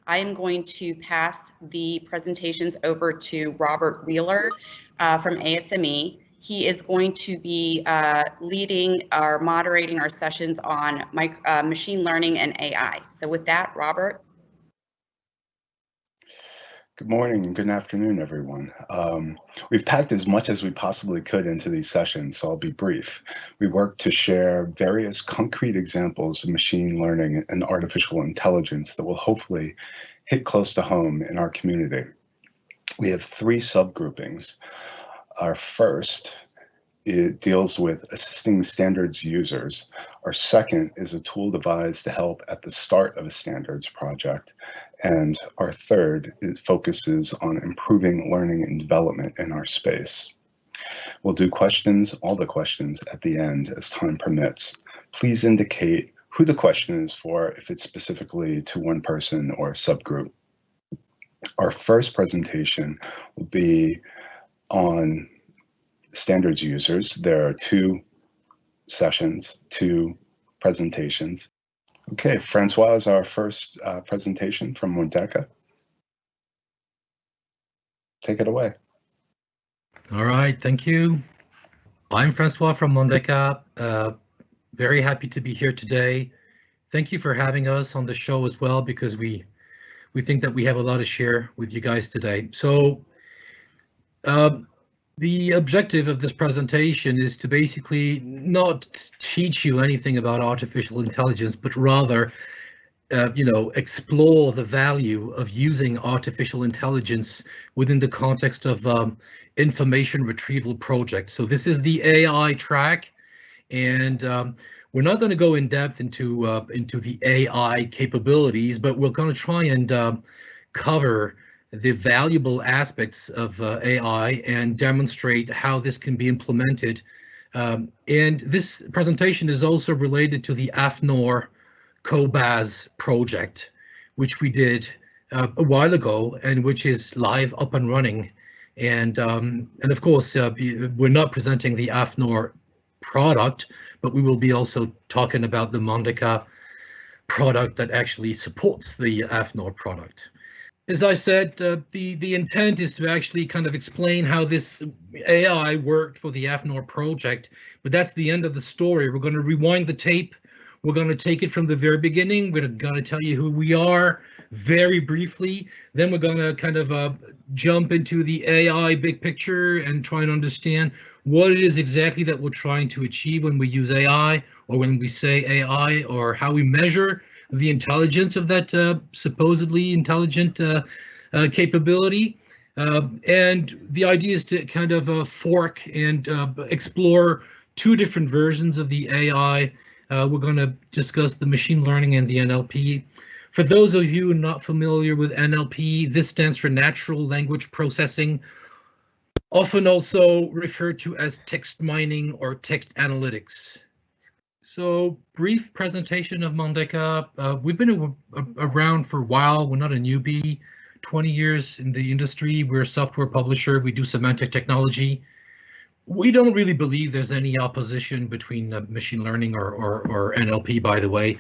I am going to pass the presentations over to Robert Wheeler from ASME. He is going to be leading or moderating our sessions on machine learning and AI. So with that, Robert. Good morning and good afternoon, everyone. We've packed as much as we possibly could into these sessions, so I'll be brief. We worked to share various concrete examples of machine learning and artificial intelligence that will hopefully hit close to home in our community. We have three subgroupings. Our first, it deals with assisting standards users. Our second is a tool devised to help at the start of a standards project. And our third, it focuses on improving learning and development in our space. We'll do questions, all the questions at the end as time permits. Please indicate who the question is for, if it's specifically to one person or a subgroup. Our first presentation will be on standards users. There are two sessions, two presentations. Okay, Francois is our first presentation from Mondeca. Take it away. All right, thank you. I'm Francois from Mondeca. Very happy to be here today. Thank you for having us on the show as well, because we think that we have a lot to share with you guys today. So the objective of this presentation is to basically not teach you anything about artificial intelligence, but rather, explore the value of using artificial intelligence within the context of information retrieval projects. So this is the AI track, and we're not going to go in depth into the AI capabilities, but we're going to try and cover the valuable aspects of AI and demonstrate how this can be implemented. And this presentation is also related to the AFNOR COBAS project, which we did a while ago and which is live, up and running. And of course, we're not presenting the AFNOR product, but we will be also talking about the Mondeca product that actually supports the AFNOR product. As I said, the intent is to actually kind of explain how this AI worked for the AFNOR project, but that's the end of the story. We're going to rewind the tape. We're going to take it from the very beginning. We're going to tell you who we are very briefly. Then we're going to kind of jump into the AI big picture and try and understand what it is exactly that we're trying to achieve when we use AI, or when we say AI, or how we measure the intelligence of that supposedly intelligent capability. And the idea is to kind of fork and explore two different versions of the AI. We're going to discuss the machine learning and the NLP. For those of you not familiar with NLP, this stands for natural language processing, often also referred to as text mining or text analytics. So, brief presentation of Mondeca. We've been around for a while. We're not a newbie. 20 years in the industry. We're a software publisher. We do semantic technology. We don't really believe there's any opposition between machine learning or NLP, by the way.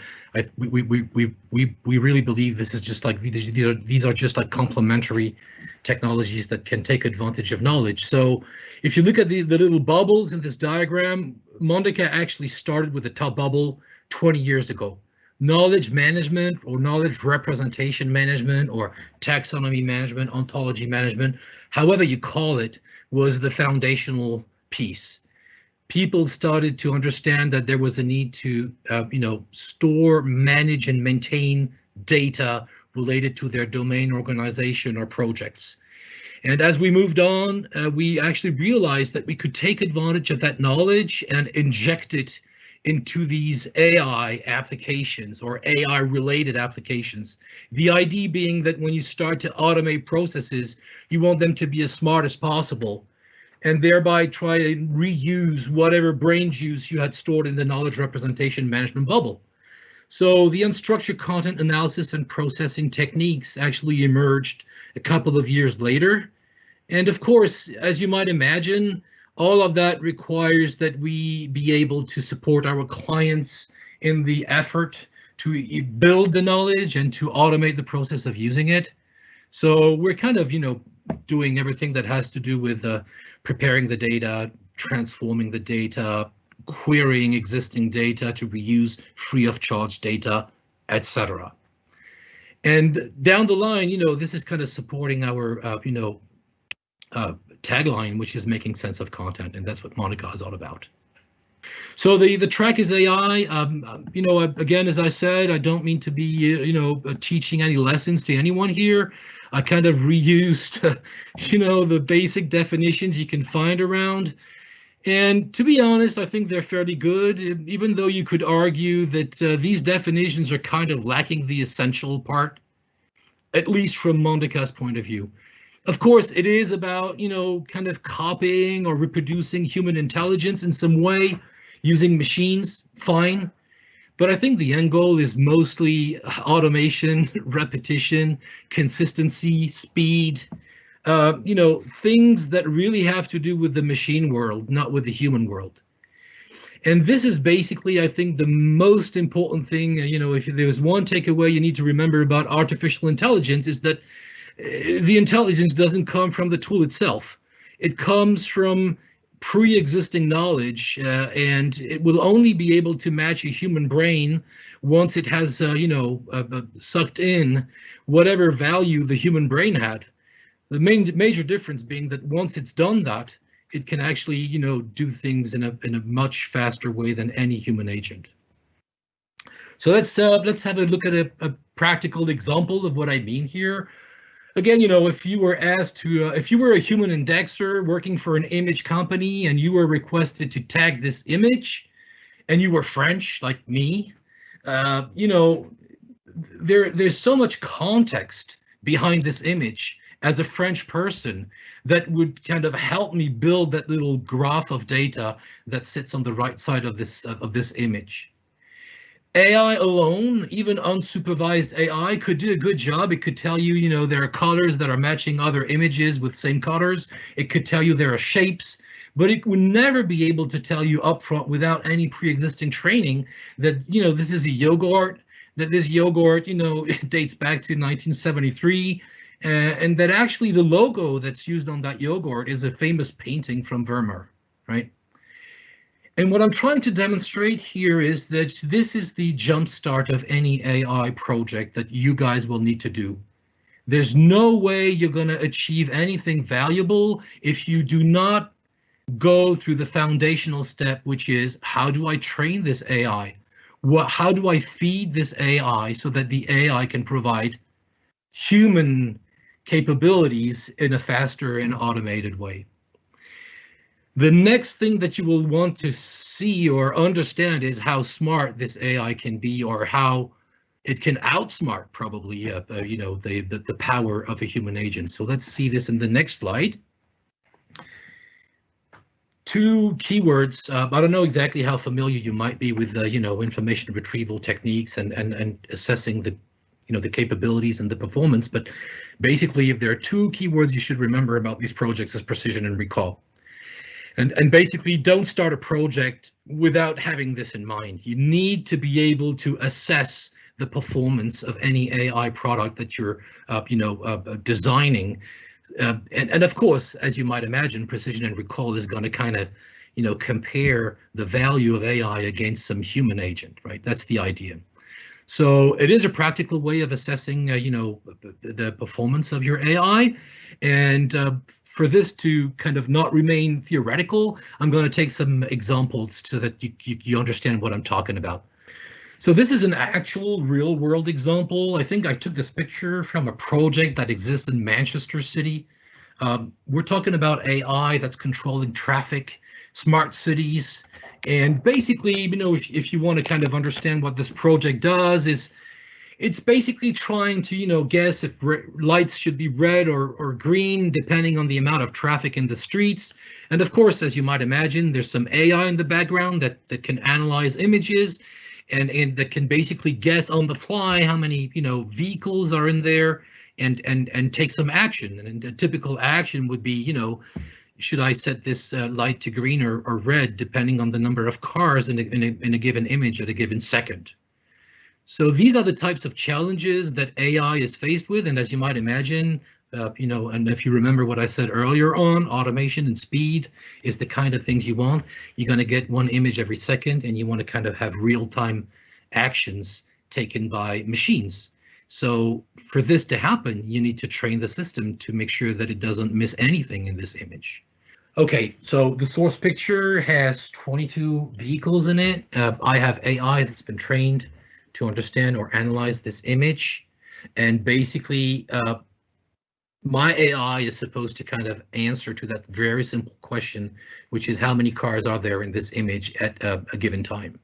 We really believe this is just like these are just like complementary technologies that can take advantage of knowledge. So if you look at the little bubbles in this diagram, Mondeca actually started with the top bubble 20 years ago. Knowledge management or knowledge representation management or taxonomy management, ontology management, however you call it, was the foundational piece. People started to understand that there was a need to, store, manage, and maintain data related to their domain organization or projects. And as we moved on, we actually realized that we could take advantage of that knowledge and inject it into these AI applications or AI-related applications. The idea being that when you start to automate processes, you want them to be as smart as possible, and thereby try to reuse whatever brain juice you had stored in the knowledge representation management bubble. So the unstructured content analysis and processing techniques actually emerged a couple of years later. And of course, as you might imagine, all of that requires that we be able to support our clients in the effort build the knowledge and to automate the process of using it. So we're kind of, doing everything that has to do with preparing the data, transforming the data, querying existing data to reuse free of charge data, etc. And down the line, this is kind of supporting our, tagline, which is making sense of content, and that's what Mondeca is all about. So the track is AI. Again, as I said, I don't mean to be, teaching any lessons to anyone here. I kind of reused, the basic definitions you can find around. And to be honest, I think they're fairly good, even though you could argue that these definitions are kind of lacking the essential part, at least from Mondeca's point of view. Of course, it is about, kind of copying or reproducing human intelligence in some way, using machines, fine. But I think the end goal is mostly automation, repetition, consistency, speed, things that really have to do with the machine world, not with the human world. And this is basically, I think, the most important thing, if there's one takeaway you need to remember about artificial intelligence is that the intelligence doesn't come from the tool itself. It comes from pre-existing knowledge, and it will only be able to match a human brain once it has, sucked in whatever value the human brain had. The major difference being that once it's done that, it can actually, do things in a much faster way than any human agent. So let's have a look at a practical example of what I mean here. Again, if you were asked to, if you were a human indexer working for an image company and you were requested to tag this image, and you were French like me, there's so much context behind this image as a French person that would kind of help me build that little graph of data that sits on the right side of this image. AI alone, even unsupervised AI, could do a good job. It could tell you, there are colors that are matching other images with same colors. It could tell you there are shapes, but it would never be able to tell you upfront without any pre-existing training that, this is a yogurt, that this yogurt, it dates back to 1973, and that actually the logo that's used on that yogurt is a famous painting from Vermeer, right? And what I'm trying to demonstrate here is that this is the jumpstart of any AI project that you guys will need to do. There's no way you're going to achieve anything valuable if you do not go through the foundational step, which is, how do I train this AI? How do I feed this AI so that the AI can provide human capabilities in a faster and automated way? The next thing that you will want to see or understand is how smart this AI can be, or how it can outsmart probably, the power of a human agent. So let's see this in the next slide. Two keywords. I don't know exactly how familiar you might be with information retrieval techniques and assessing the the capabilities and the performance, but basically, if there are two keywords you should remember about these projects, is precision and recall. And basically, don't start a project without having this in mind. You need to be able to assess the performance of any AI product that you're, designing. And of course, as you might imagine, precision and recall is going to kind of, compare the value of AI against some human agent, right? That's the idea. So it is a practical way of assessing, the performance of your AI. And for this to kind of not remain theoretical, I'm going to take some examples so that you understand what I'm talking about. So this is an actual real world example. I think I took this picture from a project that exists in Manchester City. We're talking about AI that's controlling traffic, smart cities. And basically, if you want to kind of understand what this project does, is it's basically trying to, guess if lights should be red or green, depending on the amount of traffic in the streets. And of course, as you might imagine, there's some AI in the background that can analyze images and that can basically guess on the fly how many, vehicles are in there and take some action. And a typical action would be, should I set this light to green or red, depending on the number of cars in a given image at a given second? So these are the types of challenges that AI is faced with, and as you might imagine, you know, and if you remember what I said earlier on, automation and speed is the kind of things you want. You're going to get one image every second, and you want to kind of have real-time actions taken by machines. So for this to happen, you need to train the system to make sure that it doesn't miss anything in this image. Okay, so the source picture has 22 vehicles in it. I have AI that's been trained to understand or analyze this image, and basically my AI is supposed to kind of answer to that very simple question, which is how many cars are there in this image at a given time.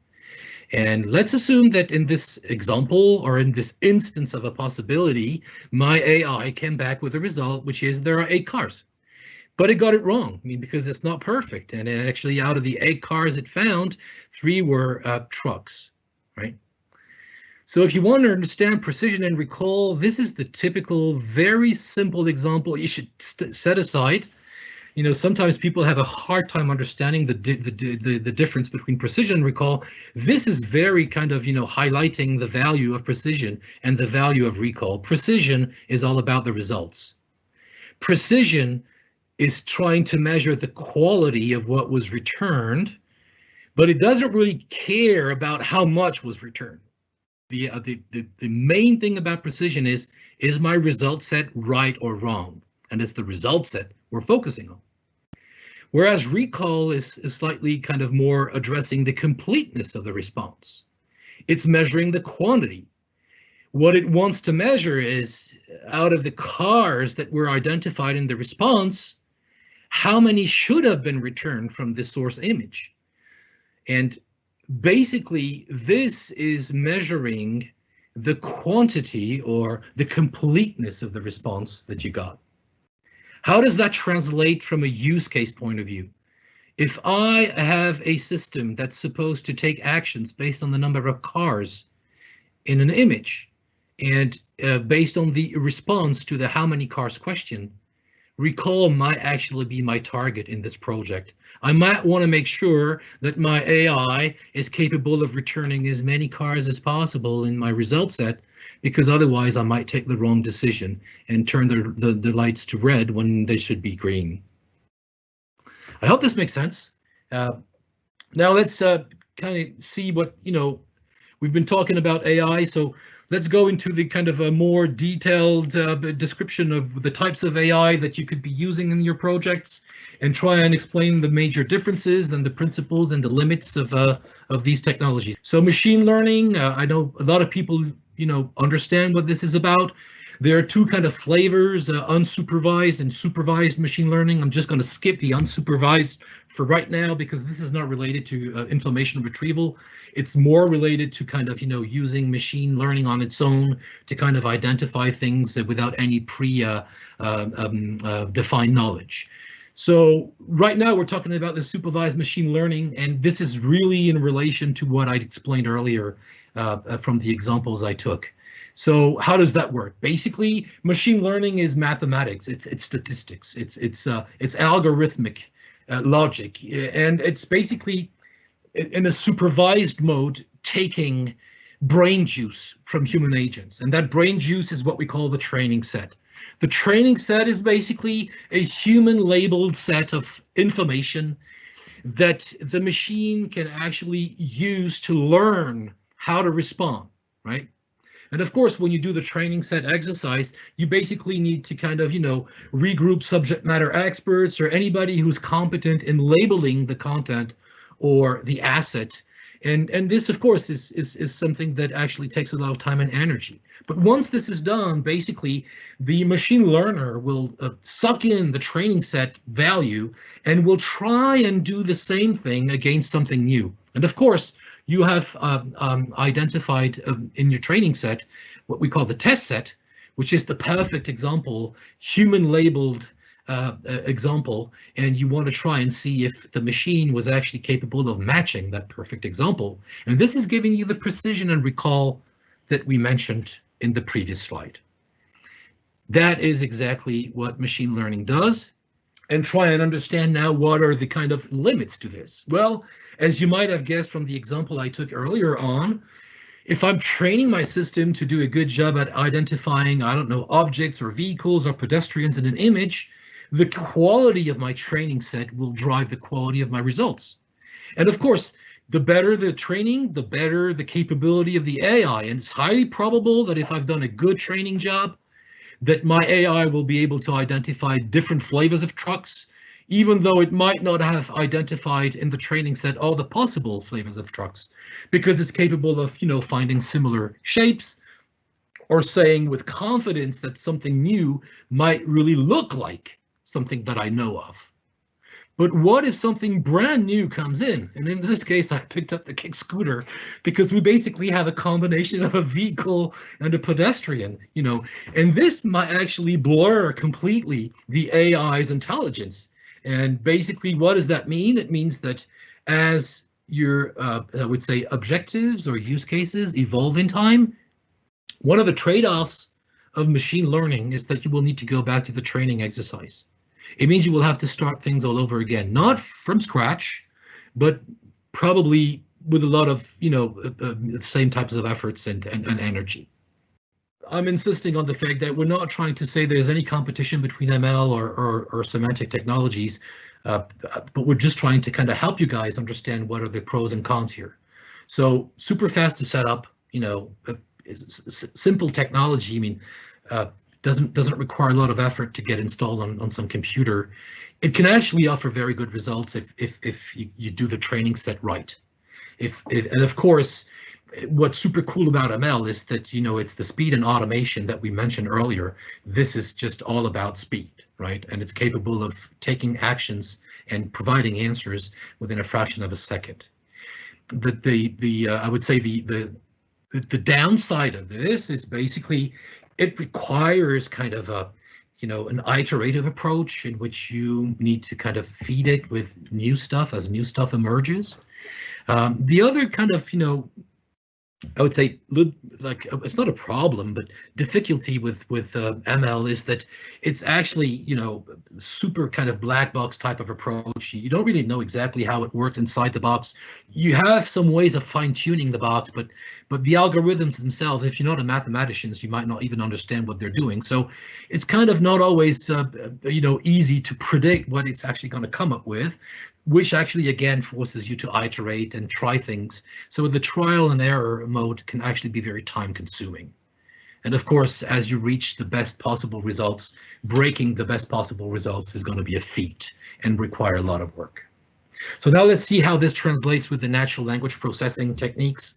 And let's assume that in this example, or in this instance of a possibility, my AI came back with a result, which is there are 8 cars. But it got it wrong, I mean, because it's not perfect. And then actually out of the 8 cars it found, 3 were trucks, right? So if you want to understand precision and recall, this is the typical, very simple example you should set aside. You know, sometimes people have a hard time understanding the difference between precision and recall. This is very kind of, you know, highlighting the value of precision and the value of recall. Precision is all about the results. Precision is trying to measure the quality of what was returned, but it doesn't really care about how much was returned. The main thing about precision is my result set right or wrong? And it's the result set we're focusing on. Whereas recall is slightly kind of more addressing the completeness of the response. It's measuring the quantity. What it wants to measure is, out of the cars that were identified in the response, how many should have been returned from the source image? And basically, this is measuring the quantity or the completeness of the response that you got. How does that translate from a use case point of view? If I have a system that's supposed to take actions based on the number of cars in an image, and based on the response to the how many cars question, recall might actually be my target in this project. I might want to make sure that my AI is capable of returning as many cars as possible in my result set, because otherwise I might take the wrong decision and turn the lights to red when they should be green. I hope this makes sense. Now let's kind of see what, you know, we've been talking about AI, so let's go into the kind of a more detailed description of the types of AI that you could be using in your projects, and try and explain the major differences and the principles and the limits of these technologies. So machine learning, I know a lot of people, you know, understand what this is about. There are 2 kind of flavors, unsupervised and supervised machine learning. I'm just going to skip the unsupervised for right now because this is not related to information retrieval. It's more related to kind of, you know, using machine learning on its own to kind of identify things without any defined knowledge. So right now we're talking about the supervised machine learning, and this is really in relation to what I explained earlier from the examples I took. So how does that work? Basically, machine learning is mathematics. It's statistics. It's algorithmic logic, and it's basically in a supervised mode taking brain juice from human agents, and that brain juice is what we call the training set. The training set is basically a human labeled set of information that the machine can actually use to learn how to respond, right? And of course, when you do the training set exercise, you basically need to kind of, you know, regroup subject matter experts or anybody who's competent in labeling the content or the asset. And this, of course, is something that actually takes a lot of time and energy. But once this is done, basically, the machine learner will suck in the training set value and will try and do the same thing against something new. And of course, you have identified in your training set what we call the test set, which is the perfect example, human labeled example, and you want to try and see if the machine was actually capable of matching that perfect example. And this is giving you the precision and recall that we mentioned in the previous slide. That is exactly what machine learning does. And try and understand now what are the kind of limits to this. Well, as you might have guessed from the example I took earlier on, If I'm training my system to do a good job at identifying, I don't know, objects or vehicles or pedestrians in an image, the quality of my training set will drive the quality of my results. And of course, the better the training, the better the capability of the AI. And it's highly probable that if I've done a good training job, that my AI will be able to identify different flavors of trucks, even though it might not have identified in the training set all the possible flavors of trucks, because it's capable of, finding similar shapes or saying with confidence that something new might really look like something that I know of. But what if something brand new comes in? And in this case, I picked up the kick scooter because we basically have a combination of a vehicle and a pedestrian, and this might actually blur completely the AI's intelligence. And basically, what does that mean? It means that as your, I would say, objectives or use cases evolve in time, one of the trade-offs of machine learning is that you will need to go back to the training exercise. It means you will have to start things all over again, not from scratch, but probably with a lot of, the same types of efforts and energy. I'm insisting on the fact that we're not trying to say there's any competition between ML or semantic technologies, but we're just trying to kind of help you guys understand what are the pros and cons here. So super fast to set up, simple technology. Doesn't require a lot of effort to get installed on some computer. It can actually offer very good results if you do the training set right. And of course, what's super cool about ML is that, it's the speed and automation that we mentioned earlier. This is just all about speed, right? And it's capable of taking actions and providing answers within a fraction of a second. I would say the downside of this is basically it requires kind of a, an iterative approach in which you need to kind of feed it with new stuff as new stuff emerges. The other kind of, I would say, like, it's not a problem, but difficulty with ML is that it's actually, super kind of black box type of approach. You don't really know exactly how it works inside the box. You have some ways of fine tuning the box, but the algorithms themselves, if you're not a mathematician, you might not even understand what they're doing. So it's kind of not always, easy to predict what it's actually going to come up with, which actually, again, forces you to iterate and try things. So the trial and error mode can actually be very time consuming. And of course, as you reach the best possible results, breaking the best possible results is going to be a feat and require a lot of work. So now let's see how this translates with the natural language processing techniques.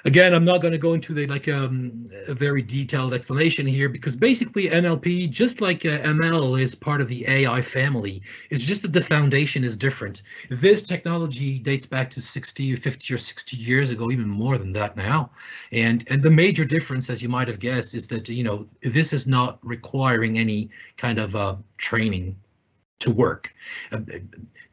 Again, I'm not going to go into a very detailed explanation here, because basically NLP, just like ML is part of the AI family, it's just that the foundation is different. This technology dates back to 50 or 60 years ago, even more than that now. And the major difference, as you might have guessed, is that, this is not requiring any kind of training to work.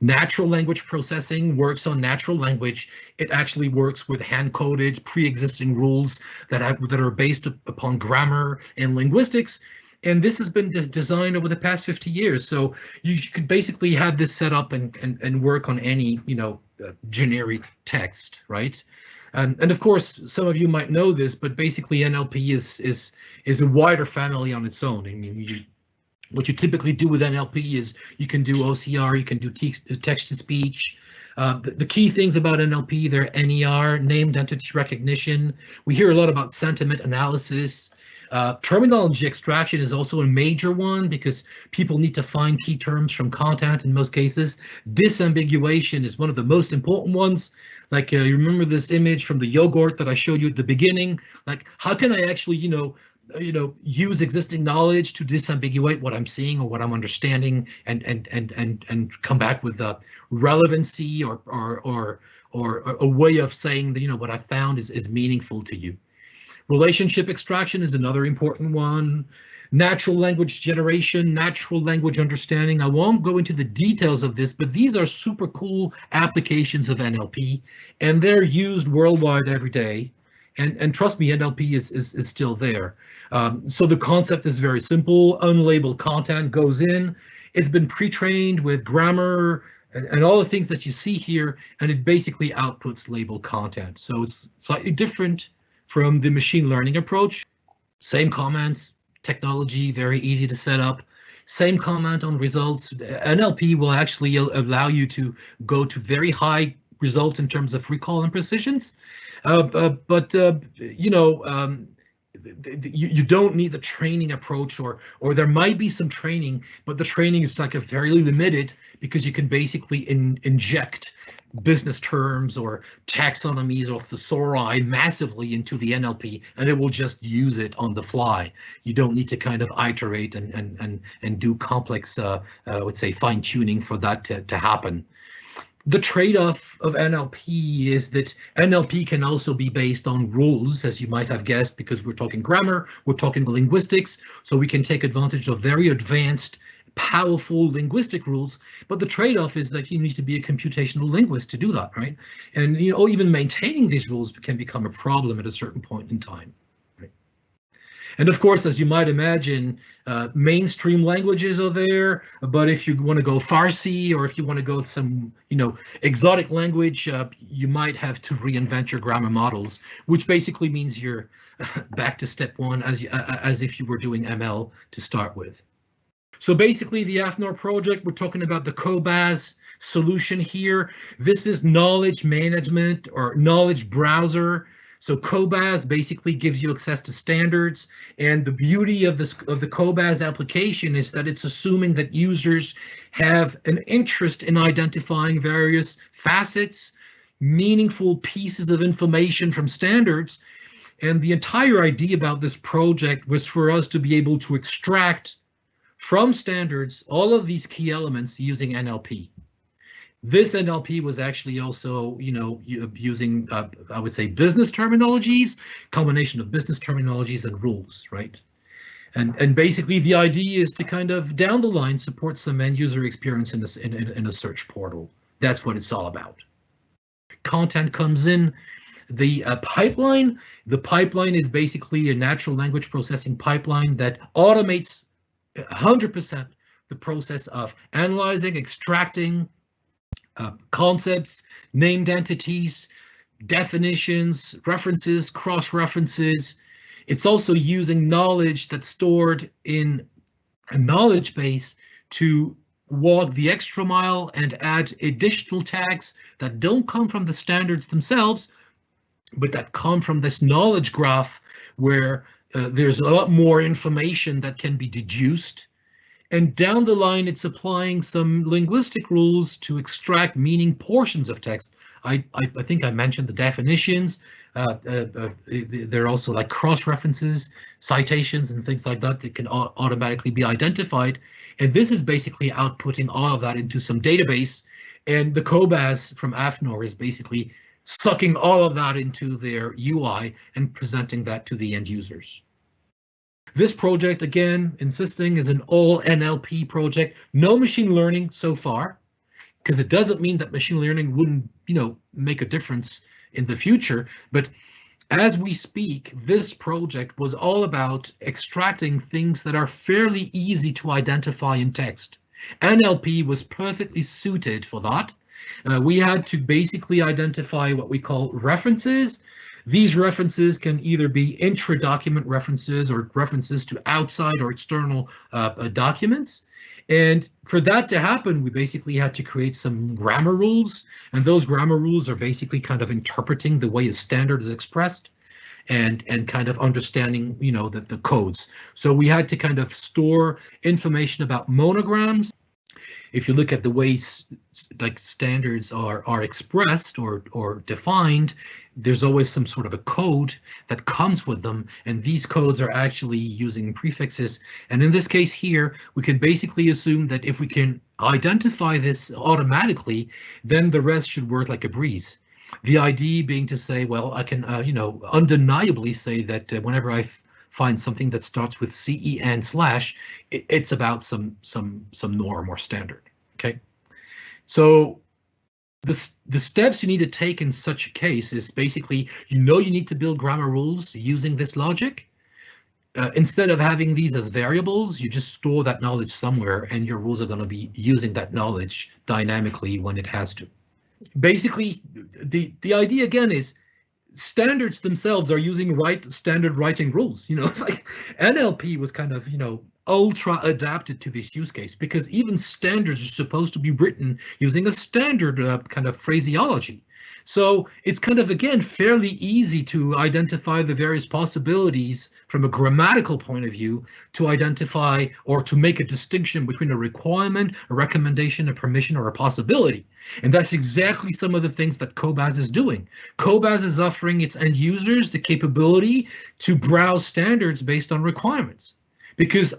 Natural language processing works on natural language. It actually works with hand-coded pre-existing rules that are based upon grammar and linguistics. And this has been designed over the past 50 years. So you could basically have this set up and work on any, generic text, right? And of course, some of you might know this, but basically NLP is a wider family on its own. I mean, what you typically do with NLP is you can do OCR, you can do text-to-speech. The key things about NLP, they're NER, named entity recognition. We hear a lot about sentiment analysis. Terminology extraction is also a major one because people need to find key terms from content in most cases. Disambiguation is one of the most important ones. Like, you remember this image from the yogurt that I showed you at the beginning? Like, how can I actually, use existing knowledge to disambiguate what I'm seeing or what I'm understanding, and come back with a relevancy or a way of saying that, what I found is meaningful to you. Relationship extraction is another important one. Natural language generation, natural language understanding. I won't go into the details of this, but these are super cool applications of NLP, and they're used worldwide every day. And trust me, NLP is still there. So the concept is very simple. Unlabeled content goes in. It's been pre-trained with grammar and all the things that you see here, and it basically outputs labeled content. So it's slightly different from the machine learning approach. Same comments, technology, very easy to set up. Same comment on results. NLP will actually allow you to go to very high results in terms of recall and precisions, but you know, you don't need the training approach, or there might be some training, but the training is like a very limited, because you can basically inject business terms or taxonomies or thesauri massively into the NLP, and it will just use it on the fly. You don't need to kind of iterate and do complex, I would say, fine tuning for that to happen. The trade-off of NLP is that NLP can also be based on rules, as you might have guessed, because we're talking grammar, we're talking linguistics, so we can take advantage of very advanced, powerful linguistic rules. But the trade-off is that you need to be a computational linguist to do that, right? And you know, even maintaining these rules can become a problem at a certain point in time. And of course, as you might imagine, mainstream languages are there, but if you want to go Farsi, or if you want to go some, you know, exotic language, you might have to reinvent your grammar models, which basically means you're back to step one, as if you were doing ML to start with. So basically, the AFNOR project, we're talking about the COBAS solution here. This is knowledge management or knowledge browser. So COBAS basically gives you access to standards, and the beauty of the COBAS application is that it's assuming that users have an interest in identifying various facets, meaningful pieces of information from standards. And the entire idea about this project was for us to be able to extract from standards all of these key elements using NLP. This NLP was actually also, you know, using, I would say, business terminologies, combination of business terminologies and rules, right? And basically the idea is to kind of down the line support some end user experience in a search portal. That's what it's all about. Content comes in. The pipeline is basically a natural language processing pipeline that automates 100% the process of analyzing, extracting concepts, named entities, definitions, references, cross-references. It's also using knowledge that's stored in a knowledge base to walk the extra mile and add additional tags that don't come from the standards themselves, but that come from this knowledge graph where there's a lot more information that can be deduced. And down the line, it's applying some linguistic rules to extract meaning portions of text. I think I mentioned the definitions. There are also like cross-references, citations, and things like that that can automatically be identified. And this is basically outputting all of that into some database. And the COBAS from AFNOR is basically sucking all of that into their UI and presenting that to the end users. This project, again, insisting, is an all NLP project. No machine learning so far, because it doesn't mean that machine learning wouldn't, you know, make a difference in the future. But as we speak, this project was all about extracting things that are fairly easy to identify in text. NLP was perfectly suited for that. We had to basically identify what we call references. These references can either be intra-document references or references to outside or external documents. And for that to happen, we basically had to create some grammar rules. And those grammar rules are basically kind of interpreting the way a standard is expressed and kind of understanding, you know, the codes. So we had to kind of store information about monograms. If you look at the way like standards are expressed or defined, there's always some sort of a code that comes with them, and these codes are actually using prefixes. And in this case here, we can basically assume that if we can identify this automatically, then the rest should work like a breeze. The idea being to say, well, I can, you know, undeniably say that whenever I find something that starts with CEN/, it's about some norm or standard. Okay, so the steps you need to take in such a case is basically, you need to build grammar rules using this logic. Instead of having these as variables, you just store that knowledge somewhere, and your rules are going to be using that knowledge dynamically when it has to. Basically, the idea again is standards themselves are using standard writing rules. It's like NLP was kind of, ultra adapted to this use case, because even standards are supposed to be written using a standard kind of phraseology. So it's kind of, again, fairly easy to identify the various possibilities from a grammatical point of view, to identify or to make a distinction between a requirement, a recommendation, a permission, or a possibility. And that's exactly some of the things that Cobaz is doing. Cobaz is offering its end users the capability to browse standards based on requirements. Because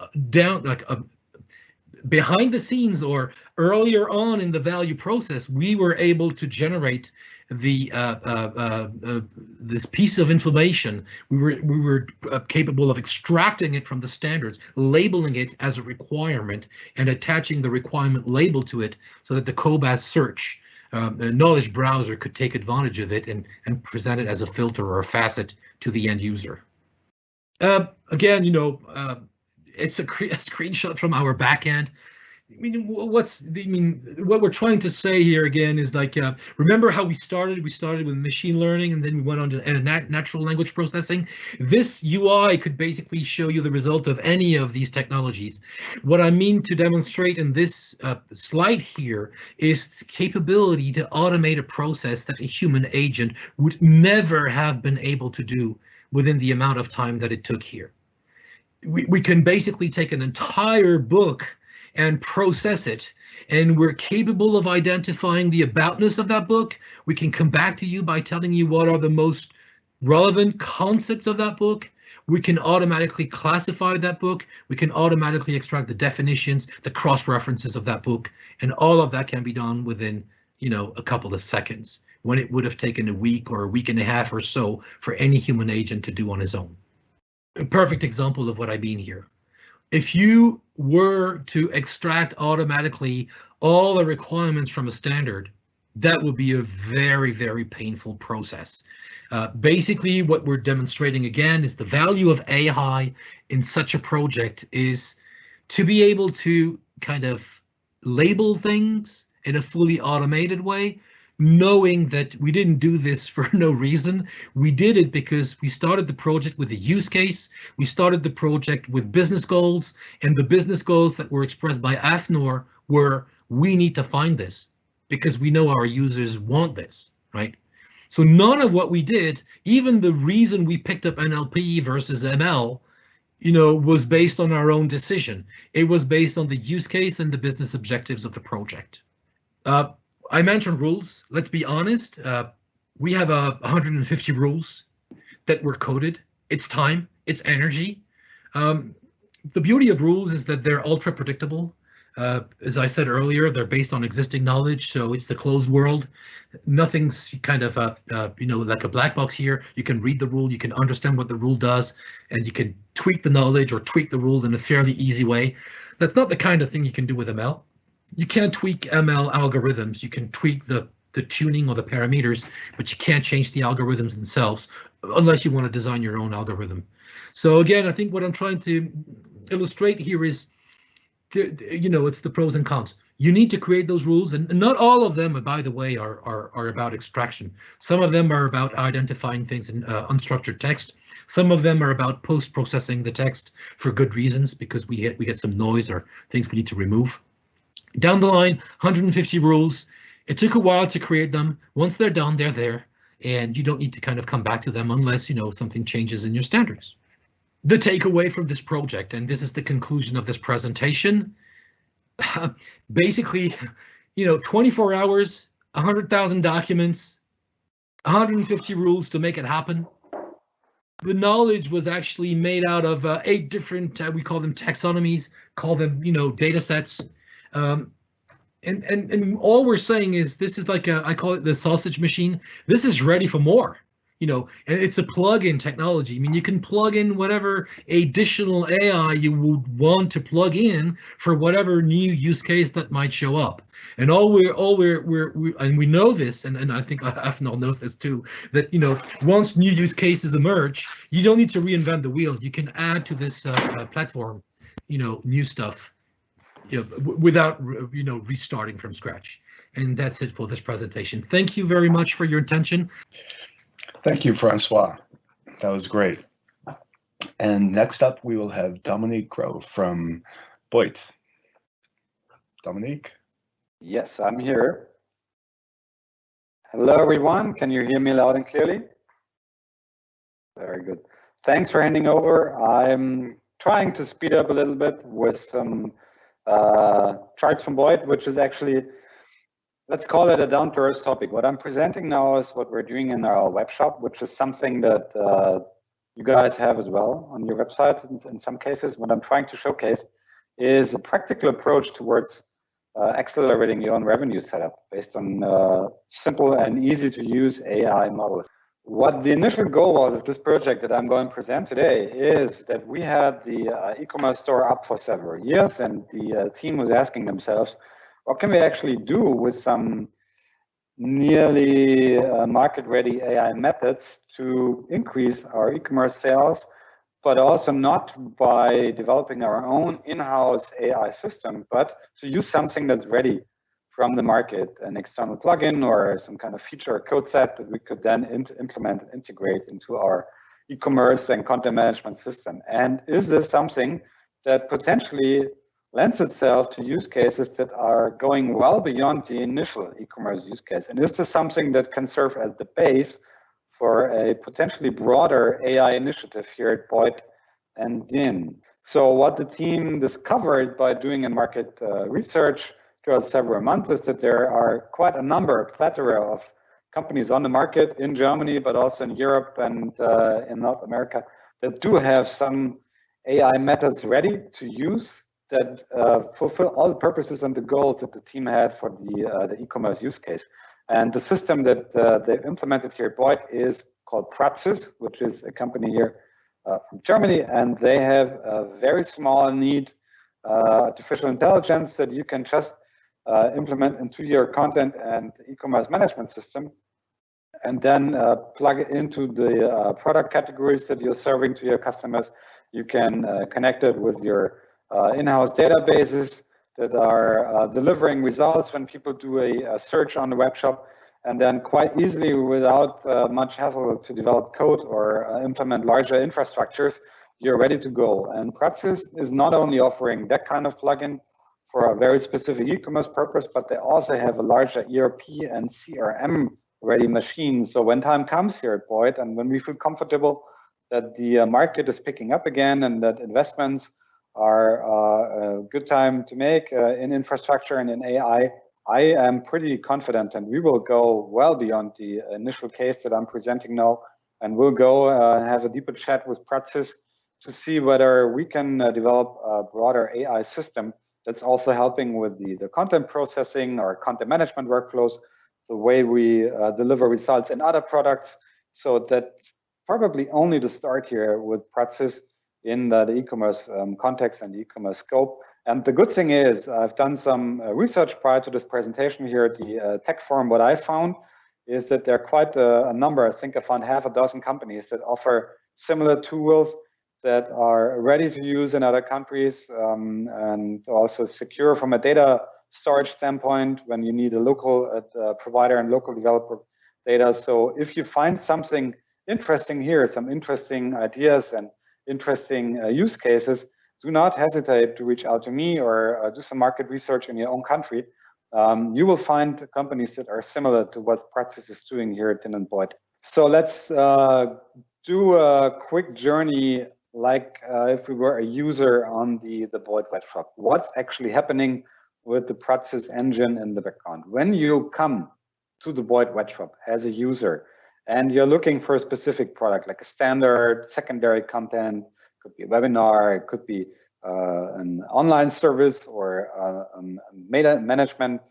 behind the scenes, or earlier on in the value process, we were able to generate the this piece of information. We were capable of extracting it from the standards, labeling it as a requirement, and attaching the requirement label to it, so that the Cobaz search knowledge browser could take advantage of it and present it as a filter or a facet to the end user. Again, it's a screenshot from our backend. What we're trying to say here again is like, remember how we started? We started with machine learning, and then we went on to natural language processing. This UI could basically show you the result of any of these technologies. What I mean to demonstrate in this slide here is the capability to automate a process that a human agent would never have been able to do within the amount of time that it took here. We can basically take an entire book and process it, and we're capable of identifying the aboutness of that book. We can come back to you by telling you what are the most relevant concepts of that book. We can automatically classify that book. We can automatically extract the definitions, the cross-references of that book, and all of that can be done within, a couple of seconds, when it would have taken a week or a week and a half or so for any human agent to do on his own. A perfect example of what I mean here. If you were to extract automatically all the requirements from a standard, that would be a very, very painful process. Basically, what we're demonstrating again is the value of AI in such a project is to be able to kind of label things in a fully automated way, knowing that we didn't do this for no reason. We did it because we started the project with a use case. We started the project with business goals, and the business goals that were expressed by AFNOR were, we need to find this because we know our users want this, right? So none of what we did, even the reason we picked up NLP versus ML, was based on our own decision. It was based on the use case and the business objectives of the project. I mentioned rules. Let's be honest. We have 150 rules that were coded. It's time, it's energy. The beauty of rules is that they're ultra predictable. As I said earlier, they're based on existing knowledge, so it's the closed world. Nothing's kind of like a black box here. You can read the rule, you can understand what the rule does, and you can tweak the knowledge or tweak the rule in a fairly easy way. That's not the kind of thing you can do with ML. You can't tweak ML algorithms. You can tweak the tuning or the parameters, but you can't change the algorithms themselves unless you want to design your own algorithm. So again, I think what I'm trying to illustrate here is, it's the pros and cons. You need to create those rules, and not all of them, by the way, are about extraction. Some of them are about identifying things in unstructured text. Some of them are about post-processing the text for good reasons, because we get some noise or things we need to remove. Down the line, 150 rules. It took a while to create them. Once they're done, they're there, and you don't need to kind of come back to them unless something changes in your standards. The takeaway from this project, and this is the conclusion of this presentation, basically, 24 hours, 100,000 documents, 150 rules to make it happen. The knowledge was actually made out of 8 different, we call them taxonomies, call them, data sets. And all we're saying is this is like I call it the sausage machine. This is ready for more, and it's a plug-in technology. I mean, you can plug in whatever additional AI you would want to plug in for whatever new use case that might show up. And we know this, and I think AFNOR knows this too, that once new use cases emerge, you don't need to reinvent the wheel. You can add to this platform, new stuff. Without restarting from scratch. And that's it for this presentation. Thank you very much for your attention. Thank you, Francois. That was great. And next up, we will have Dominique Grau from Beuth. Dominique? Yes, I'm here. Hello, everyone. Can you hear me loud and clearly? Very good. Thanks for handing over. I'm trying to speed up a little bit with some charts from Beuth, which is actually, let's call it a down-to-earth topic. What I'm presenting now is what we're doing in our web shop, which is something that you guys have as well on your website. In some cases, what I'm trying to showcase is a practical approach towards accelerating your own revenue setup based on simple and easy to use AI models. What the initial goal was of this project that I'm going to present today is that we had the e-commerce store up for several years, and the team was asking themselves, what can we actually do with some nearly market-ready AI methods to increase our e-commerce sales, but also not by developing our own in-house AI system, but to use something that's ready from the market, an external plugin or some kind of feature or code set that we could then implement and integrate into our e-commerce and content management system. And is this something that potentially lends itself to use cases that are going well beyond the initial e-commerce use case? And is this something that can serve as the base for a potentially broader AI initiative here at Beuth and DIN? So what the team discovered by doing a market research throughout several months is that there are quite a number, a plethora of companies on the market in Germany, but also in Europe and in North America that do have some AI methods ready to use that fulfill all the purposes and the goals that the team had for the e-commerce use case. And the system that they've implemented here at Beuth is called Praxis, which is a company here from Germany, and they have a very small need artificial intelligence that you can just implement into your content and e-commerce management system, and then plug it into the product categories that you're serving to your customers. You can connect it with your in-house databases that are delivering results when people do a search on the web shop, and then quite easily, without much hassle to develop code or implement larger infrastructures, you're ready to go. And Praxis is not only offering that kind of plugin for a very specific e-commerce purpose, but they also have a larger ERP and CRM ready machine. So when time comes here at Beuth, and when we feel comfortable that the market is picking up again and that investments are a good time to make in infrastructure and in AI, I am pretty confident, and we will go well beyond the initial case that I'm presenting now, and we'll go have a deeper chat with Praxis to see whether we can develop a broader AI system that's also helping with the content processing or content management workflows, the way we deliver results in other products. So that's probably only the start here with Praxis in the e-commerce context and the e-commerce scope. And the good thing is, I've done some research prior to this presentation here at the Tech Forum. What I found is that there are quite a number, I think I found half a dozen companies that offer similar tools that are ready to use in other countries and also secure from a data storage standpoint when you need a local provider and local developer data. So if you find something interesting here, some interesting ideas and interesting use cases, do not hesitate to reach out to me or do some market research in your own country. You will find companies that are similar to what Praxis is doing here at DIN & Beuth. So let's do a quick journey like if we were a user on the Beuth web shop. What's actually happening with the Praxis engine in the background? When you come to the Beuth web shop as a user and you're looking for a specific product, like a standard secondary content, could be a webinar, it could be an online service or a management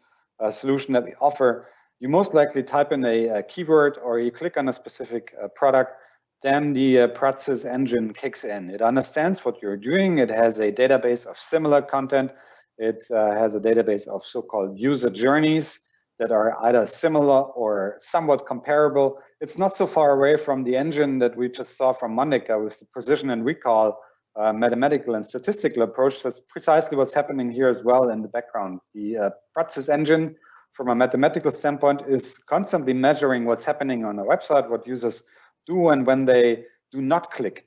solution that we offer, you most likely type in a keyword or you click on a specific product. Then the Praxis engine kicks in. It understands what you're doing. It has a database of similar content. It has a database of so-called user journeys that are either similar or somewhat comparable. It's not so far away from the engine that we just saw from Mondeca with the precision and recall mathematical and statistical approach. That's precisely what's happening here as well in the background. The Praxis engine, from a mathematical standpoint, is constantly measuring what's happening on a website, what users do and when they do not click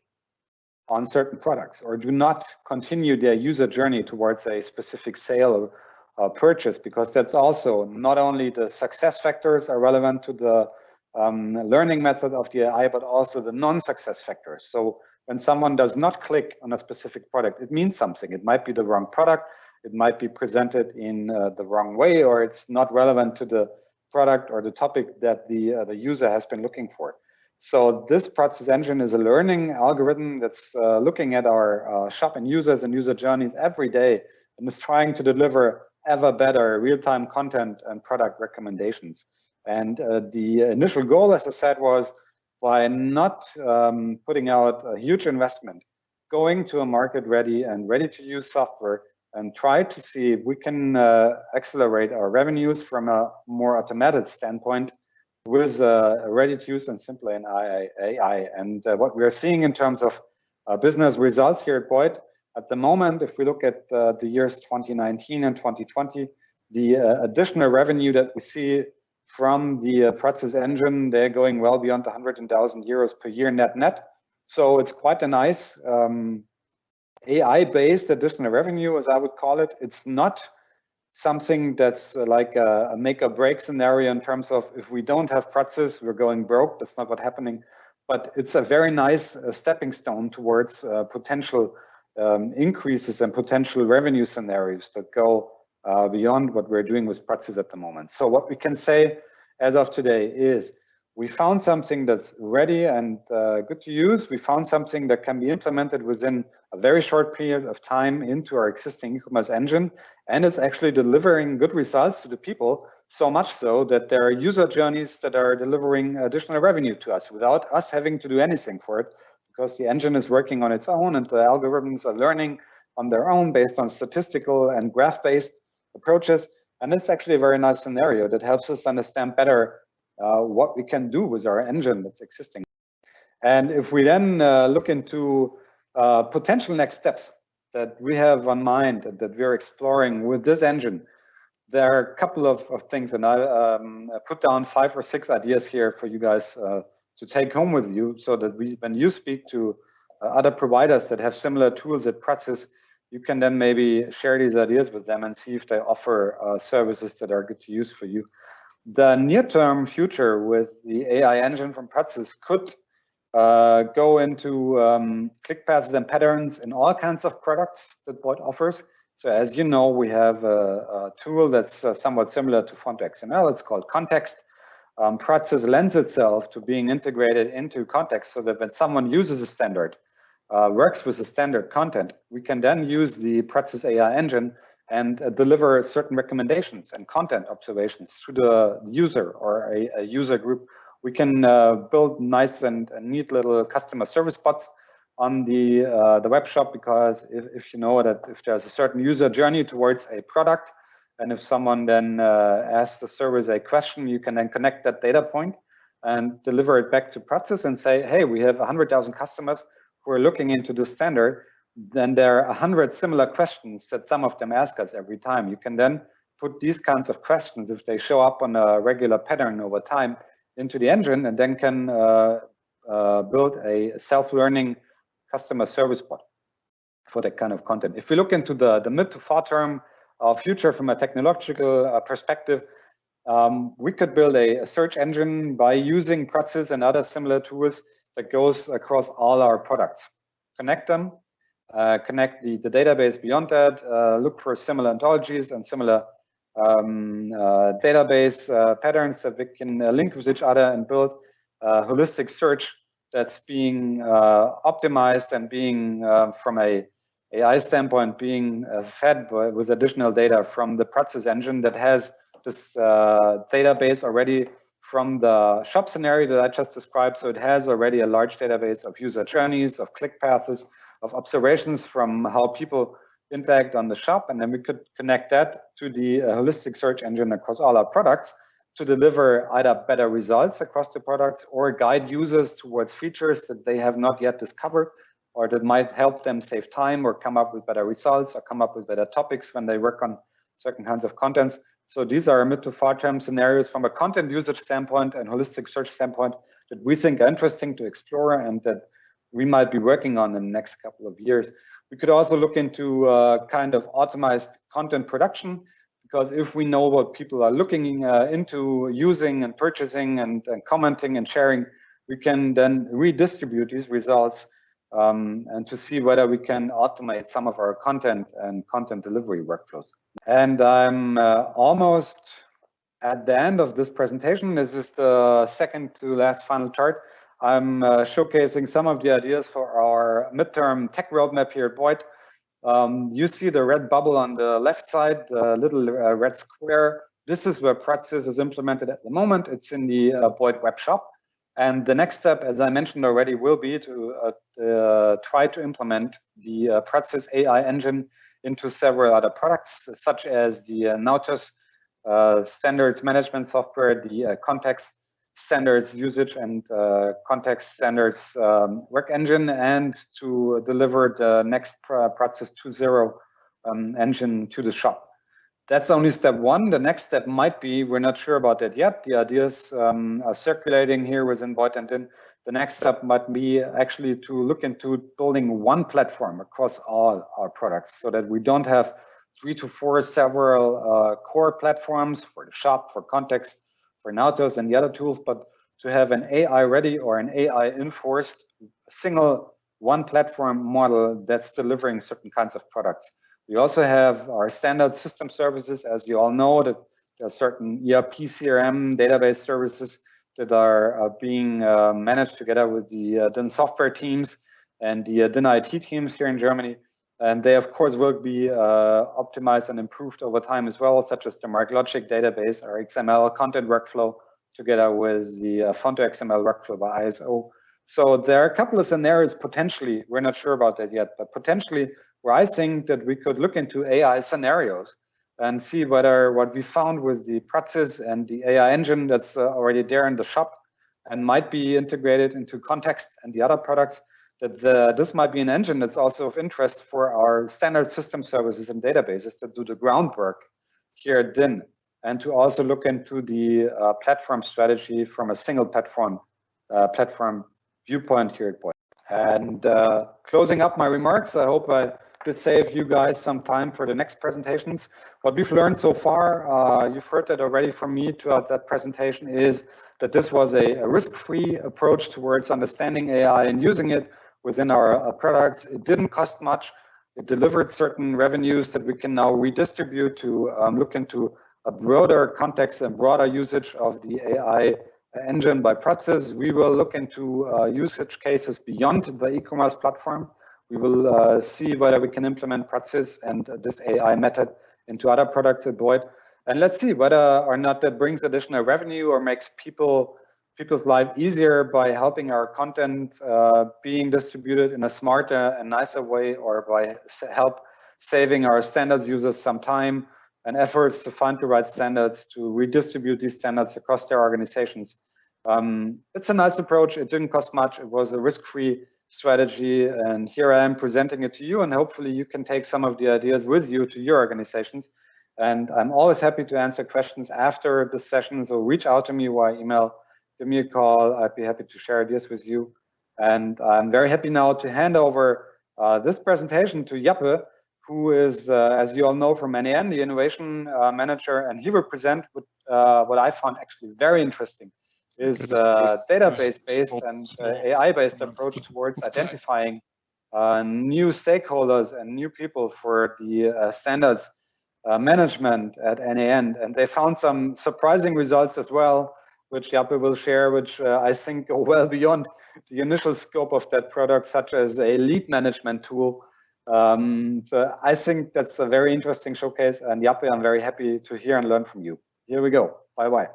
on certain products or do not continue their user journey towards a specific sale or purchase, because that's also not only the success factors are relevant to the learning method of the AI, but also the non-success factors. So when someone does not click on a specific product, it means something. It might be the wrong product, it might be presented in the wrong way, or it's not relevant to the product or the topic that the user has been looking for. So this process engine is a learning algorithm that's looking at our shop and users and user journeys every day, and is trying to deliver ever better real-time content and product recommendations. And the initial goal, as I said, was by not putting out a huge investment, going to a market ready and ready to use software and try to see if we can accelerate our revenues from a more automated standpoint with a ready to use and simple AI. And what we are seeing in terms of business results here at Beuth, at the moment, if we look at the years 2019 and 2020, the additional revenue that we see from the process engine, they're going well beyond 100,000 euros per year net. So it's quite a nice AI-based additional revenue, as I would call it. It's not something that's like a make or break scenario in terms of if we don't have process, we're going broke. That's not what's happening. But it's a very nice stepping stone towards potential increases and potential revenue scenarios that go beyond what we're doing with process at the moment. So what we can say as of today is we found something that's ready and good to use. We found something that can be implemented within a very short period of time into our existing e-commerce engine, and it's actually delivering good results to the people, so much so that there are user journeys that are delivering additional revenue to us without us having to do anything for it, because the engine is working on its own and the algorithms are learning on their own based on statistical and graph-based approaches. And it's actually a very nice scenario that helps us understand better what we can do with our engine that's existing. And if we then look into potential next steps that we have on mind and that we're exploring with this engine, there are a couple of things, and I put down 5 or 6 ideas here for you guys to take home with you, so that when you speak to other providers that have similar tools at Praxis, you can then maybe share these ideas with them and see if they offer services that are good to use for you. The near-term future with the AI engine from Praxis could go into click paths and patterns in all kinds of products that Beuth offers. So as you know, we have a tool that's somewhat similar to Font-XML. It's called Context. Praxis lends itself to being integrated into Context, so that when someone uses a standard, works with the standard content, we can then use the Praxis AI engine and deliver certain recommendations and content observations to the user or a user group. We can build nice and neat little customer service bots on the web shop, because if you know that if there's a certain user journey towards a product, and if someone then asks the service a question, you can then connect that data point and deliver it back to Praxis and say, hey, we have 100,000 customers who are looking into this standard. Then there are 100 similar questions that some of them ask us every time. You can then put these kinds of questions, if they show up on a regular pattern over time, into the engine, and then can build a self-learning customer service bot for that kind of content. If we look into the mid to far term future from a technological perspective, we could build a search engine by using Praxis and other similar tools that goes across all our products. Connect them, connect the database beyond that, look for similar ontologies and similar database patterns that we can link with each other and build a holistic search that's being optimized and being from a AI standpoint being fed with additional data from the Praxis engine that has this database already from the shop scenario that I just described. So it has already a large database of user journeys, of click paths, of observations from how people interact on the shop. And then we could connect that to the holistic search engine across all our products to deliver either better results across the products or guide users towards features that they have not yet discovered, or that might help them save time or come up with better results or come up with better topics when they work on certain kinds of contents. So these are mid to far term scenarios from a content usage standpoint and holistic search standpoint that we think are interesting to explore and that we might be working on in the next couple of years. We could also look into kind of optimized content production, because if we know what people are looking into using and purchasing and commenting and sharing, we can then redistribute these results and to see whether we can automate some of our content and content delivery workflows. And I'm almost at the end of this presentation. This is the second to last final chart. I'm showcasing some of the ideas for our midterm tech roadmap here at Beuth. You see the red bubble on the left side, the little red square. This is where Praxis is implemented at the moment. It's in the Beuth web shop. And the next step, as I mentioned already, will be to try to implement the Praxis AI engine into several other products, such as the Nautilus standards management software, the context standards usage and context standards work engine, and to deliver the next Praxis 2.0 engine to the shop. That's only step one. The next step might be, we're not sure about that yet. The ideas are circulating here within Beuth, and then the next step might be actually to look into building one platform across all our products, so that we don't have 3 to 4 several core platforms for the shop, for context, for Nautilus and the other tools, but to have an AI ready or an AI enforced single one platform model that's delivering certain kinds of products. We also have our standard system services. As you all know, that there are certain ERP, CRM, database services that are being managed together with the DIN software teams and the DIN IT teams here in Germany. And they, of course, will be optimized and improved over time as well, such as the MarkLogic database, our XML content workflow, together with the Font2XML workflow by ISO. So there are a couple of scenarios potentially, we're not sure about that yet, but potentially where I think that we could look into AI scenarios and see whether what we found with the Praxis and the AI engine that's already there in the shop and might be integrated into context and the other products, that this might be an engine that's also of interest for our standard system services and databases that do the groundwork here at DIN, and to also look into the platform strategy from a single platform viewpoint here at Beuth. And closing up my remarks, I hope I did save you guys some time for the next presentations. What we've learned so far, you've heard that already from me throughout that presentation, is that this was a risk-free approach towards understanding AI and using it within our products. It didn't cost much. It delivered certain revenues that we can now redistribute to look into a broader context and broader usage of the AI engine by Praxis. We will look into usage cases beyond the e-commerce platform. We will see whether we can implement Praxis and this AI method into other products at Beuth. And let's see whether or not that brings additional revenue or makes people's life easier by helping our content being distributed in a smarter and nicer way, or by help saving our standards users some time and efforts to find the right standards, to redistribute these standards across their organizations. It's a nice approach. It didn't cost much. It was a risk-free strategy, and here I am presenting it to you, and hopefully you can take some of the ideas with you to your organizations. And I'm always happy to answer questions after the session, so reach out to me via email, give me a call. I'd be happy to share ideas with you. And I'm very happy now to hand over this presentation to Jappe, who is, as you all know from NAN, the innovation manager, and he will present what I found actually very interesting, is database-based and AI-based approach towards identifying new stakeholders and new people for the standards management at NAN. And they found some surprising results as well, which Jappe will share, which I think go well beyond the initial scope of that product, such as a lead management tool. So I think that's a very interesting showcase, and Jappe, I'm very happy to hear and learn from you. Here we go. Bye-bye.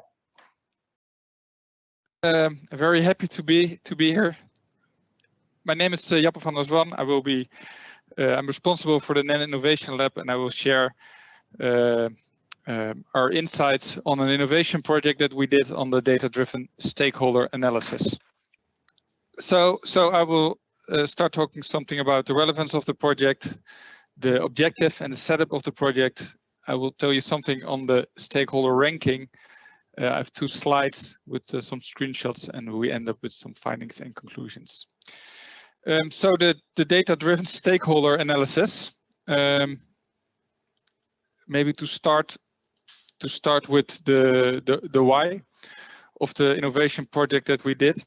Very happy to be here. My name is Jappe van der Zwan. I'm responsible for the NAN Innovation Lab, and I will share our insights on an innovation project that we did on the data-driven stakeholder analysis. So I will start talking something about the relevance of the project, the objective and the setup of the project. I will tell you something on the stakeholder ranking, I have 2 slides with some screenshots, and we end up with some findings and conclusions. So the data-driven stakeholder analysis. Maybe to start with the why of the innovation project that we did.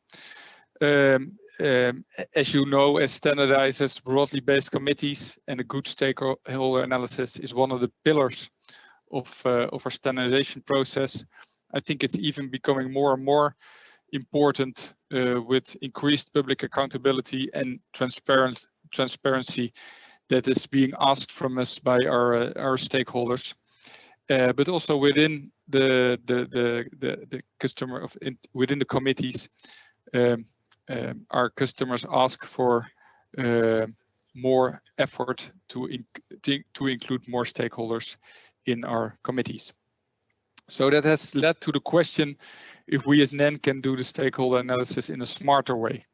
As you know, as standardizers, broadly based committees and a good stakeholder analysis is one of the pillars of our standardization process. I think it's even becoming more and more important with increased public accountability and transparency that is being asked from us by our stakeholders. But also within the customer within the committees, our customers ask for more effort to include more stakeholders in our committees. So that has led to the question if we as NEN can do the stakeholder analysis in a smarter way.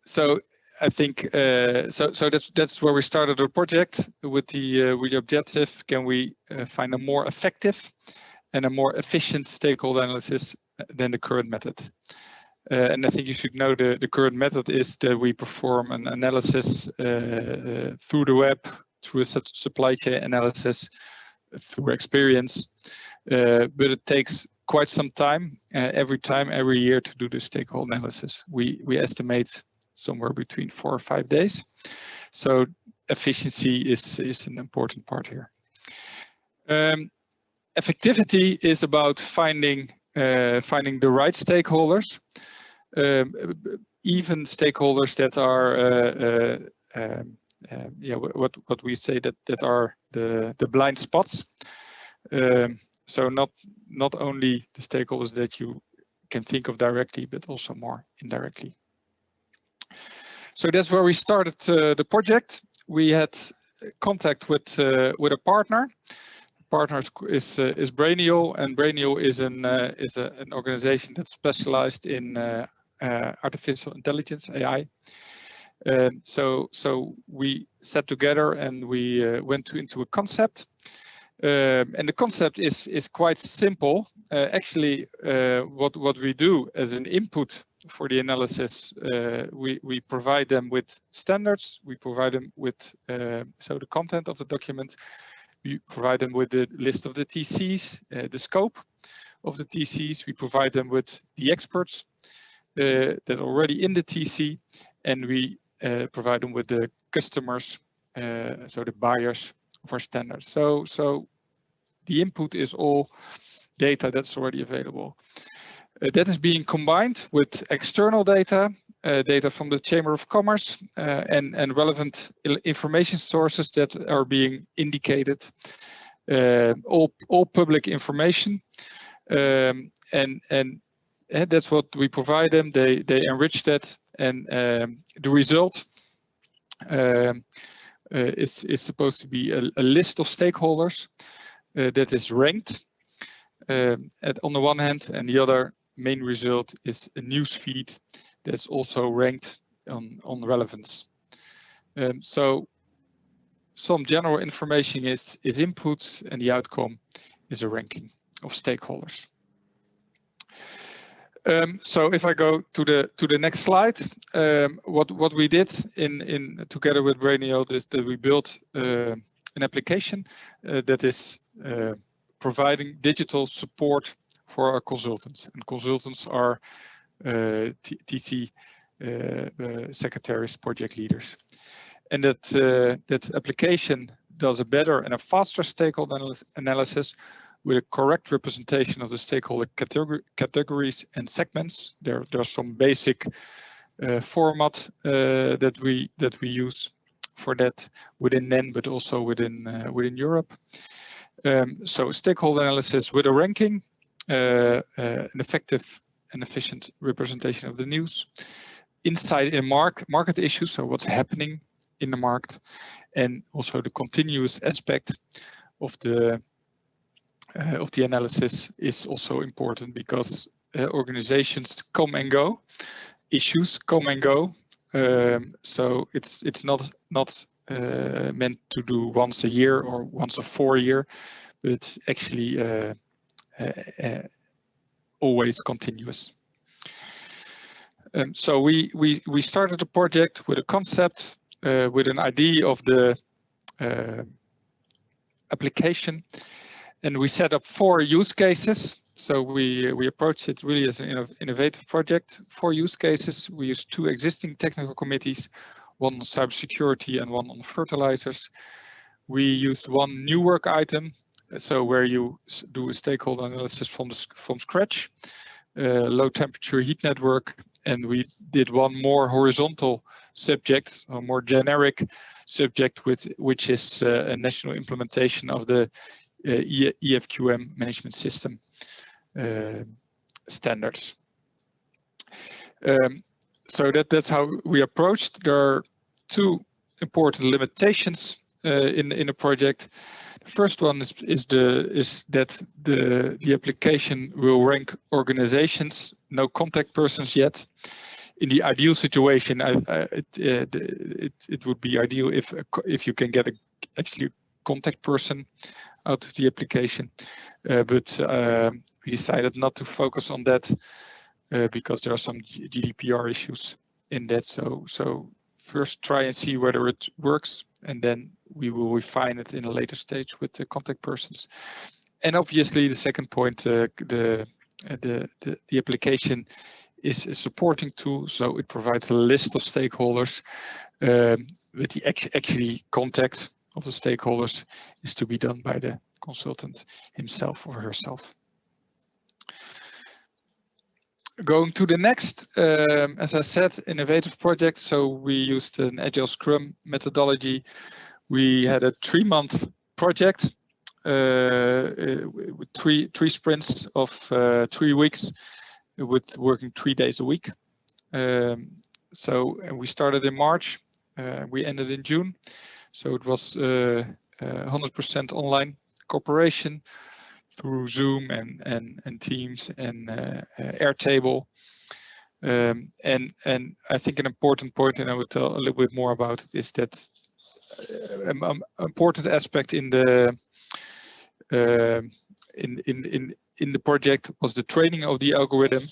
So I think so that's where we started our project with the objective: can we find a more effective and a more efficient stakeholder analysis than the current method? And I think you should know the current method is that we perform an analysis through the web, through a supply chain analysis, through experience, but it takes quite some time, every year to do the stakeholder analysis. We estimate somewhere between 4 or 5 days. So efficiency is an important part here. Effectivity is about finding the right stakeholders, even stakeholders that are what we say that are the blind spots. So not only the stakeholders that you can think of directly, but also more indirectly. So that's where we started the project. We had contact with a partner. Partner is Brainial, and Brainial is an organization that's specialized in artificial intelligence, AI. So we sat together and we went into a concept. And the concept is quite simple. Actually, what we do as an input for the analysis, we provide them with standards. We provide them with so the content of the document. We provide them with the list of the TCs, the scope of the TCs. We provide them with the experts that are already in the TC, and we provide them with the customers, so the buyers of our standards. So the input is all data that's already available. That is being combined with external data, data from the Chamber of Commerce, and relevant information sources that are being indicated, all public information, and that's what we provide them. They enrich that, and the result is supposed to be a list of stakeholders that is ranked on the one hand, and the other main result is a news feed that's also ranked on relevance. So some general information is input, and the outcome is a ranking of stakeholders. So if I go to the next slide, what we did together with Brainial is that we built an application that is providing digital support for our consultants, and consultants are TC secretaries, project leaders, and that application does a better and a faster stakeholder analysis with a correct representation of the stakeholder categories and segments. There's some basic format that we use for that within NEN, but also within Europe. So stakeholder analysis with a ranking, an effective and efficient representation of the news, insight in market issues, so what's happening in the market, and also the continuous aspect of the analysis is also important, because organizations come and go, issues come and go, so it's not meant to do once a year or once a 4 year, but actually always continuous. So we started the project with a concept, with an idea of the application, and we set up 4 use cases. So we approached it really as an innovative project. 4 use cases. We used 2 existing technical committees, one on cybersecurity and one on fertilizers. We used 1 new work item, so where you do a stakeholder analysis from scratch, low temperature heat network, and we did 1 more horizontal subject, a more generic subject, which is a national implementation of the EFQM management system standards. So that's how we approached. There are 2 important limitations in a project. The first one is that the application will rank organizations, no contact persons yet. In the ideal situation, it would be ideal if you can get actually contact person out of the application, but we decided not to focus on that because there are some GDPR issues in that. So first try and see whether it works, and then we will refine it in a later stage with the contact persons. And obviously the second point, the application is a supporting tool, so it provides a list of stakeholders, with the actually contact of the stakeholders is to be done by the consultant himself or herself. Going to the next, as I said, innovative project. So we used an Agile Scrum methodology. We had a 3-month project with three sprints of 3 weeks, with working 3 days a week. So we started in March, we ended in June. So it was 100% online cooperation through Zoom and Teams and Airtable. And I think an important point, and I will tell a little bit more about it, is that an important aspect in the project was the training of the algorithm,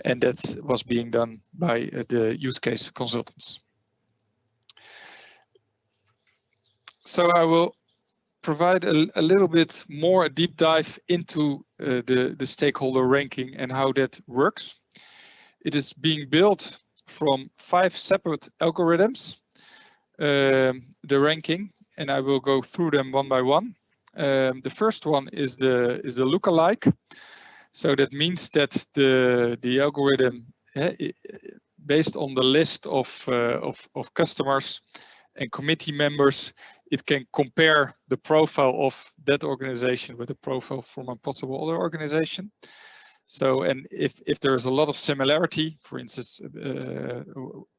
and that was being done by the use case consultants. So I will provide a little bit more a deep dive into the stakeholder ranking and how that works. It is being built from 5 separate algorithms, the ranking, and I will go through them one by one. The first one is the lookalike. So that means that the algorithm, based on the list of customers and committee members, it can compare the profile of that organization with a profile from a possible other organization. So, and if there is a lot of similarity, for instance,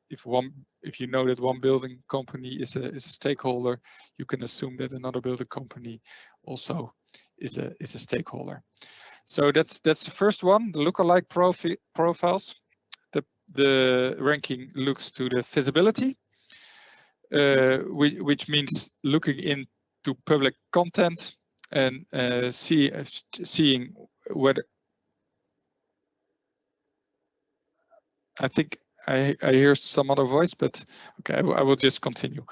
if you know that one building company is a stakeholder, you can assume that another building company also is a stakeholder. So that's the first one, the lookalike profiles. The ranking looks to the visibility, which means looking into public content and seeing whether. I think I hear some other voice, but okay, I will just continue.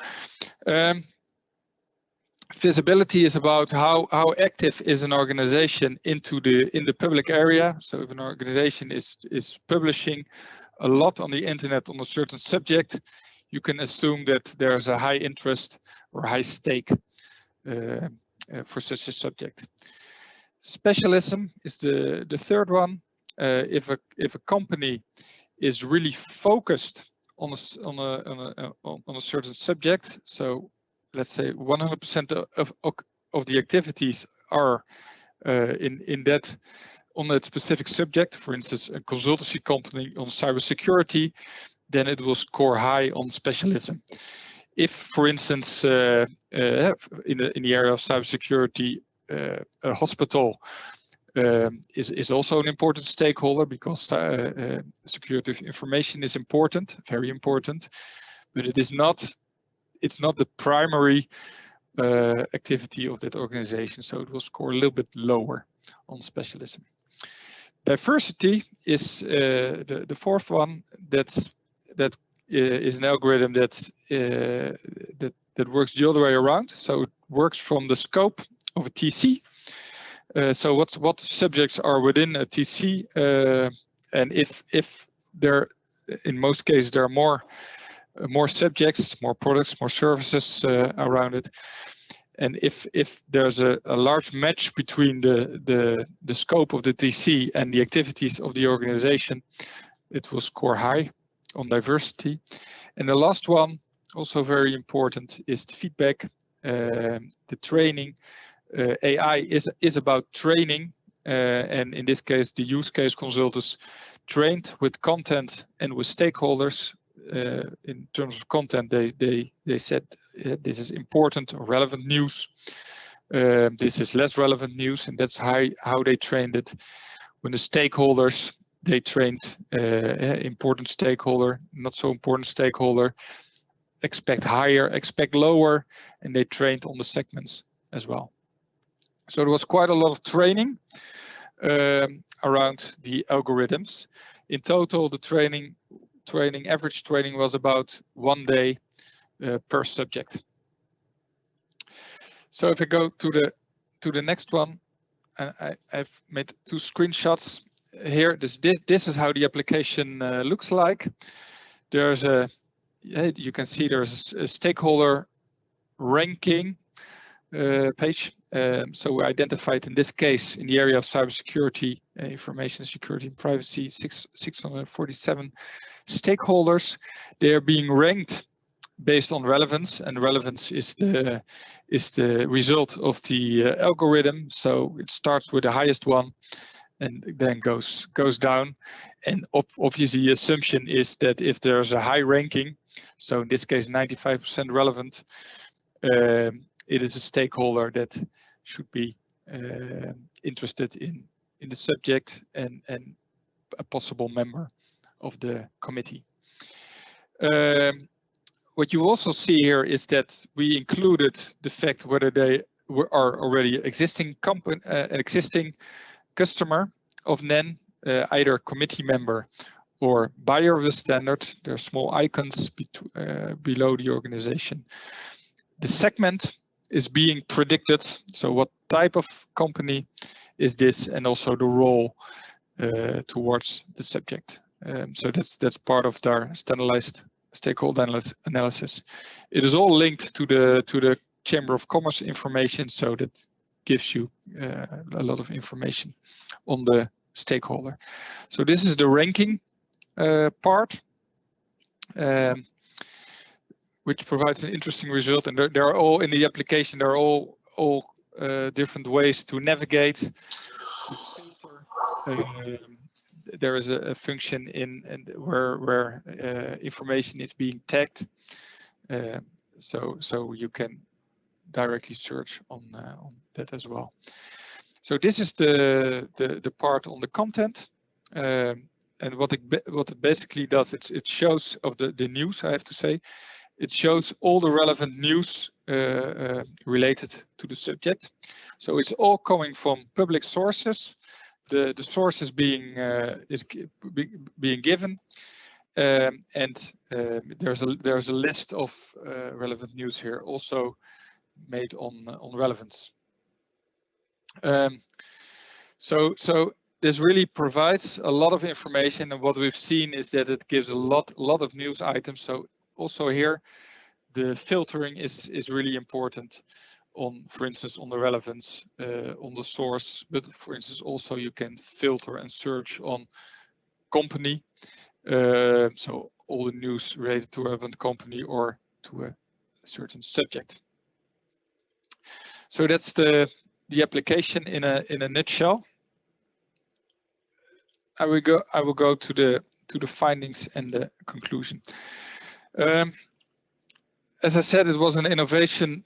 Visibility is about how active is an organization in the public area. So if an organization is publishing a lot on the internet on a certain subject, you can assume that there's a high interest or high stake for such a subject. Specialism is the third one. If a company is really focused on a certain subject, so let's say 100% of the activities are on that specific subject, for instance, a consultancy company on cybersecurity, then it will score high on specialism. If, for instance, in the area of cybersecurity, a hospital is also an important stakeholder, because security of information is important, very important, but it's not the primary activity of that organization. So it will score a little bit lower on specialism. Diversity is the fourth one. That is an algorithm that works the other way around. So it works from the scope of a TC. So what subjects are within a TC, and if there, in most cases, there are more subjects, more products, more services around it. And if there's a large match between the scope of the TC and the activities of the organization, it will score high on diversity. And the last one, also very important, is the feedback, the training. AI is about training, and in this case, the use case consultants trained with content and with stakeholders. In terms of content, they said this is important or relevant news. This is less relevant news, and that's how they trained it. When the stakeholders, they trained important stakeholder, not so important stakeholder, expect higher, expect lower, and they trained on the segments as well. So there was quite a lot of training around the algorithms. In total, the average training was about 1 day per subject. So if I go to the next one, I've made 2 screenshots here. This is how the application looks like. There's you can see there's a stakeholder ranking page. So we identified in this case, in the area of cybersecurity, information security and privacy, 647 stakeholders. They are being ranked based on relevance, and relevance is the result of the algorithm. So it starts with the highest one and then goes down. And obviously the assumption is that if there's a high ranking, so in this case 95% relevant, it is a stakeholder that should be interested in the subject and a possible member of the committee. What you also see here is that we included the fact whether they are already existing an existing customer of NEN, either committee member or buyer of the standard. There are small icons below the organization. The segment is being predicted. So what type of company is this, and also the role towards the subject. So that's part of their standardized stakeholder analysis. It is all linked to the Chamber of Commerce information, so that gives you a lot of information on the stakeholder. So this is the ranking part, which provides an interesting result. And there are all in the application. There are all different ways to navigate, to filter. There is a function where information is being tagged, so you can directly search on that as well. So this is the part on the content, and what it basically does, it shows of the news. I have to say, it shows all the relevant news related to the subject. So it's all coming from public sources. The source is being given, and there's a list of relevant news here, also made on relevance. So this really provides a lot of information, and what we've seen is that it gives a lot of news items. So also here, the filtering is really important. For instance, on the relevance, on the source, but for instance, also you can filter and search on company. So all the news related to a relevant company or to a certain subject. So that's the application in a nutshell. I will go to the findings and the conclusion. As I said, it was an innovation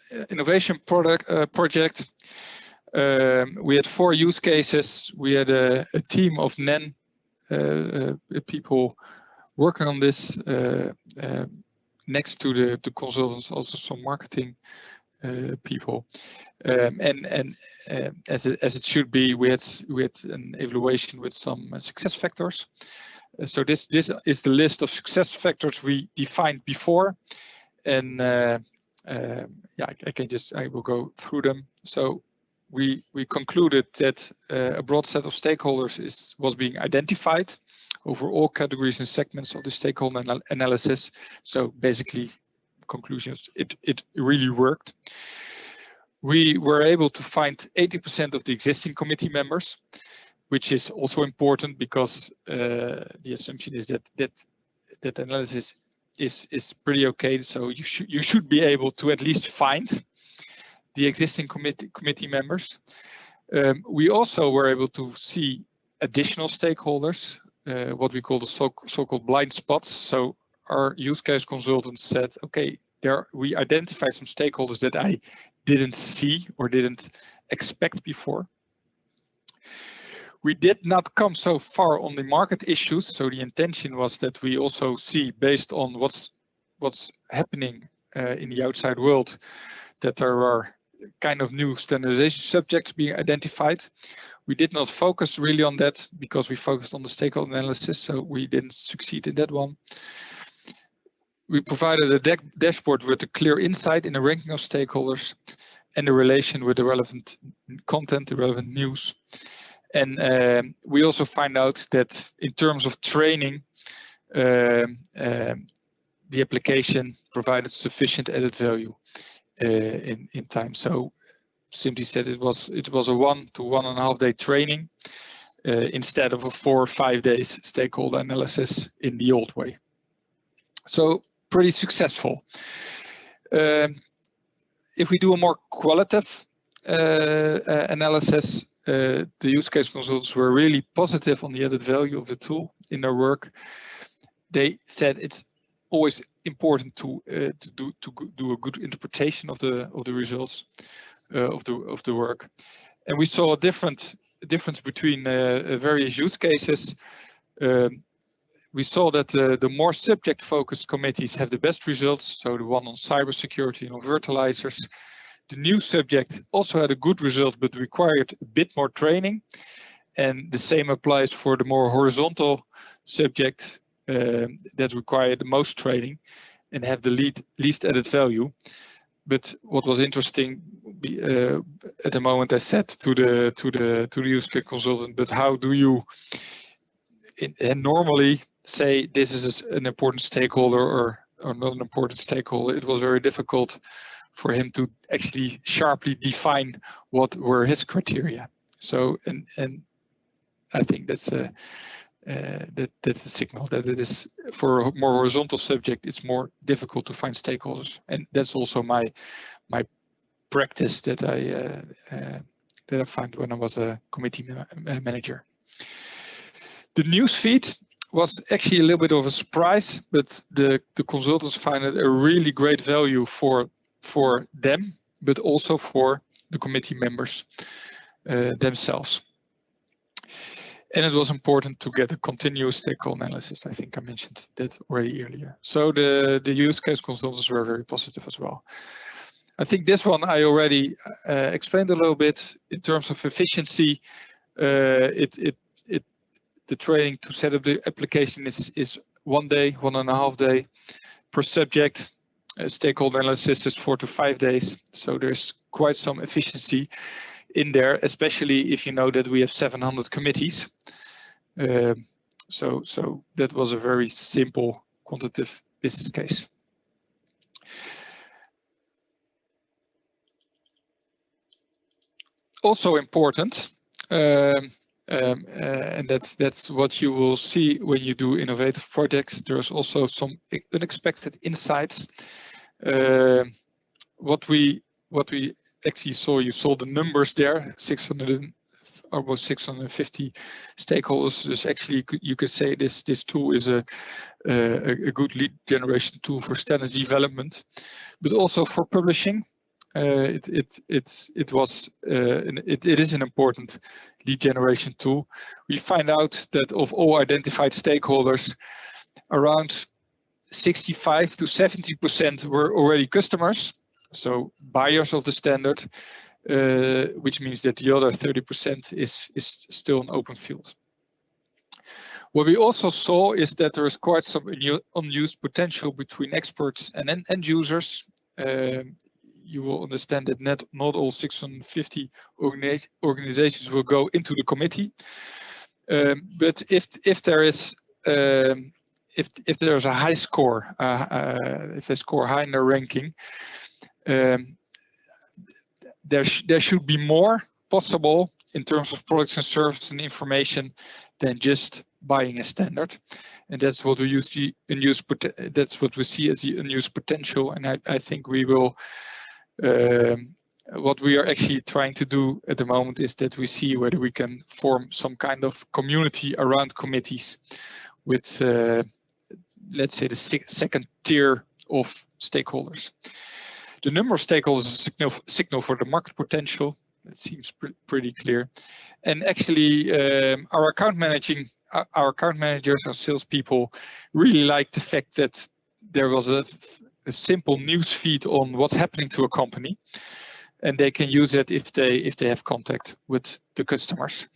project. We had 4 use cases. We had a team of NEN people working on this. Next to the consultants, also some marketing people, and as it should be, we had an evaluation with some success factors. So this is the list of success factors we defined before, and yeah, I will go through them. So we concluded that a broad set of stakeholders was being identified over all categories and segments of the stakeholder analysis. So basically, conclusions, it really worked. We were able to find 80% of the existing committee members, which is also important because the assumption is that analysis is pretty okay. So you should be able to at least find the existing committee members. We also were able to see additional stakeholders, what we call the so-called blind spots. So our use case consultant said, okay, we identified some stakeholders that I didn't see or didn't expect before. We did not come so far on the market issues, so the intention was that we also see, based on what's happening in the outside world, that there are kind of new standardization subjects being identified. We did not focus really on that because we focused on the stakeholder analysis, so we didn't succeed in that one. We provided a dashboard with a clear insight in the ranking of stakeholders and the relation with the relevant content, the relevant news. And we also find out that in terms of training, the application provided sufficient added value in time. So simply said, it was a 1 to 1.5 day training instead of a 4 or 5 days stakeholder analysis in the old way. So pretty successful. If we do a more qualitative analysis, the use case consultants were really positive on the added value of the tool in their work. They said it's always important to do a good interpretation of the results of the work, and we saw a difference between various use cases. We saw that the more subject-focused committees have the best results. So the one on cybersecurity and on fertilizers. The new subject also had a good result, but required a bit more training. And the same applies for the more horizontal subject that required the most training and have the least added value. But what was interesting at the moment, I said to the use case consultant, but how do you normally say this is an important stakeholder or not an important stakeholder? It was very difficult for him to actually sharply define what were his criteria. So, and I think that's a signal that it is, for a more horizontal subject, it's more difficult to find stakeholders, and that's also my practice that I found when I was a committee manager. The news feed was actually a little bit of a surprise, but the consultants find it a really great value for them, but also for the committee members themselves. And it was important to get a continuous stakeholder analysis. I think I mentioned that already earlier. So the use case consultants were very positive as well. I think this one I already explained a little bit in terms of efficiency. The training to set up the application is 1 day, 1.5 day per subject. Stakeholder analysis is 4 to 5 days. So there's quite some efficiency in there, especially if you know that we have 700 committees. So that was a very simple quantitative business case. Also important, and that's what you will see when you do innovative projects. There's also some unexpected insights. What we actually saw, you saw the numbers there, almost 650 stakeholders. This actually, you could say this tool is a good lead generation tool for standards development, but also for publishing. It is an important lead generation tool. We find out that of all identified stakeholders, around 65 to 70% were already customers, so buyers of the standard, which means that the other 30% is still an open field. What we also saw is that there is quite some unused potential between experts and end users. You will understand that not all 650 organizations will go into the committee. But if there is if there's a high score, if they score high in their ranking, there should be more possible in terms of products and services and information than just buying a standard, and that's what we see that's what we see as the unused potential. And I think we will. What we are actually trying to do at the moment is that we see whether we can form some kind of community around committees with, let's say, the second tier of stakeholders. The number of stakeholders is a signal for the market potential. It seems pretty clear. And actually, our account managers, our salespeople, really like the fact that there was a simple news feed on what's happening to a company, and they can use it if they have contact with the customers.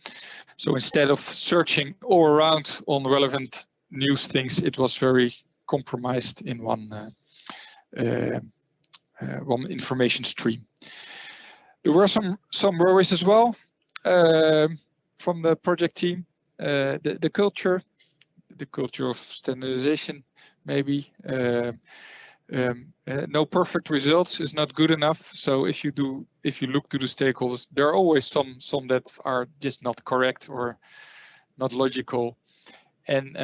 So instead of searching all around on relevant news things, it was very compromised in one information stream. There were some worries as well from the project team. The culture of standardization, maybe. No perfect results is not good enough. So if you look to the stakeholders, there are always some that are just not correct or not logical, and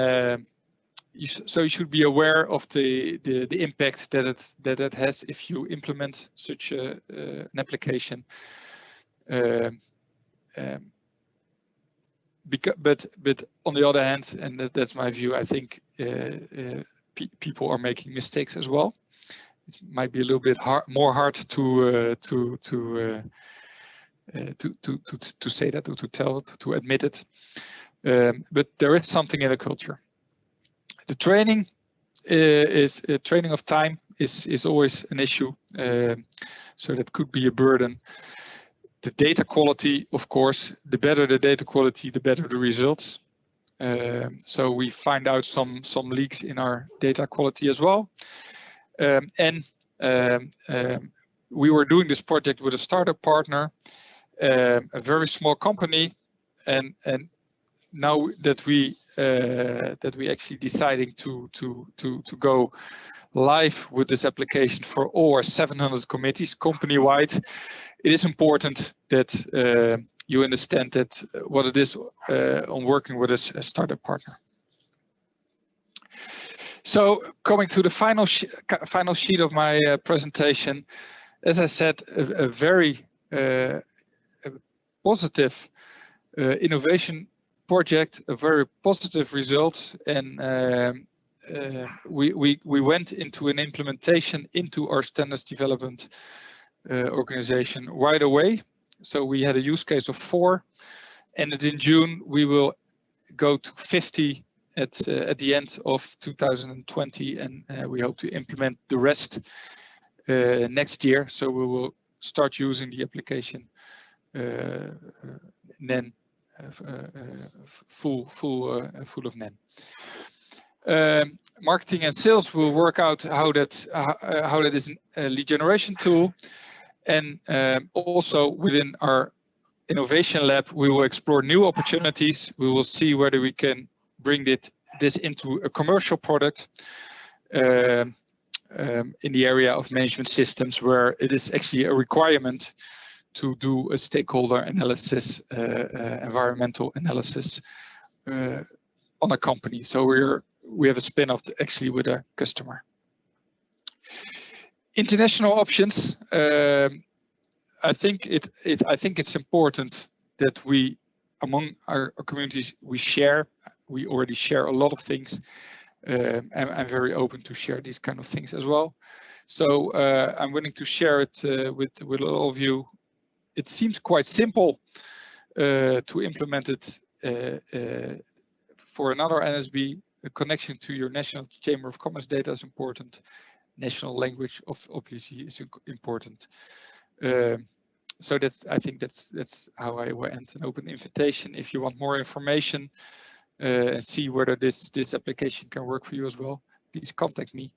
so you should be aware of the impact that it has if you implement such an application. But on the other hand, and that's my view, I think people are making mistakes as well. It might be a little bit more hard to say that, or to admit it. But there is something in the culture. The training training of time is always an issue, so that could be a burden. The data quality, of course, the better the data quality, the better the results. So we find out some leaks in our data quality as well. We were doing this project with a startup partner, a very small company, and now that we actually deciding to go live with this application for all our 700 committees company-wide, it is important that you understand that what it is on working with a startup partner. So coming to the final sheet of my presentation, as I said, a very positive innovation project, a very positive result, and we went into an implementation into our standards development organization right away. So we had a use case of 4, and in June we will go to 50 at the end of 2020, and we hope to implement the rest next year. So we will start using the application then full of NEN. Marketing and sales will work out how that is a lead generation tool, and also within our innovation lab we will explore new opportunities. We will see whether we can bring this into a commercial product in the area of management systems, where it is actually a requirement to do a stakeholder analysis, environmental analysis on a company. So we have a spin-off actually with a customer. International options. I think it's important that we, among our communities, we already share a lot of things. I'm very open to share these kind of things as well. So I'm willing to share it with all of you. It seems quite simple to implement it for another NSB. A connection to your National Chamber of Commerce data is important. national language obviously is important. So I think that's how I will end an open invitation. If you want more information and see whether this application can work for you as well, please contact me.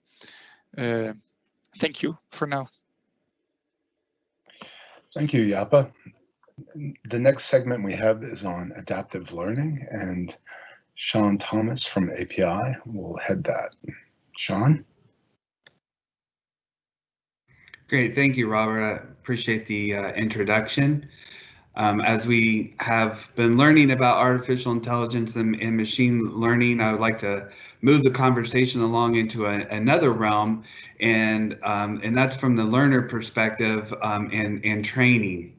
Thank you for now. Thank you, Jappe. The next segment we have is on adaptive learning, and Sean Thomas from API will head that. Sean? Great, thank you, Robert. I appreciate the introduction. As we have been learning about artificial intelligence and machine learning, I would like to move the conversation along into another realm, and that's from the learner perspective and training.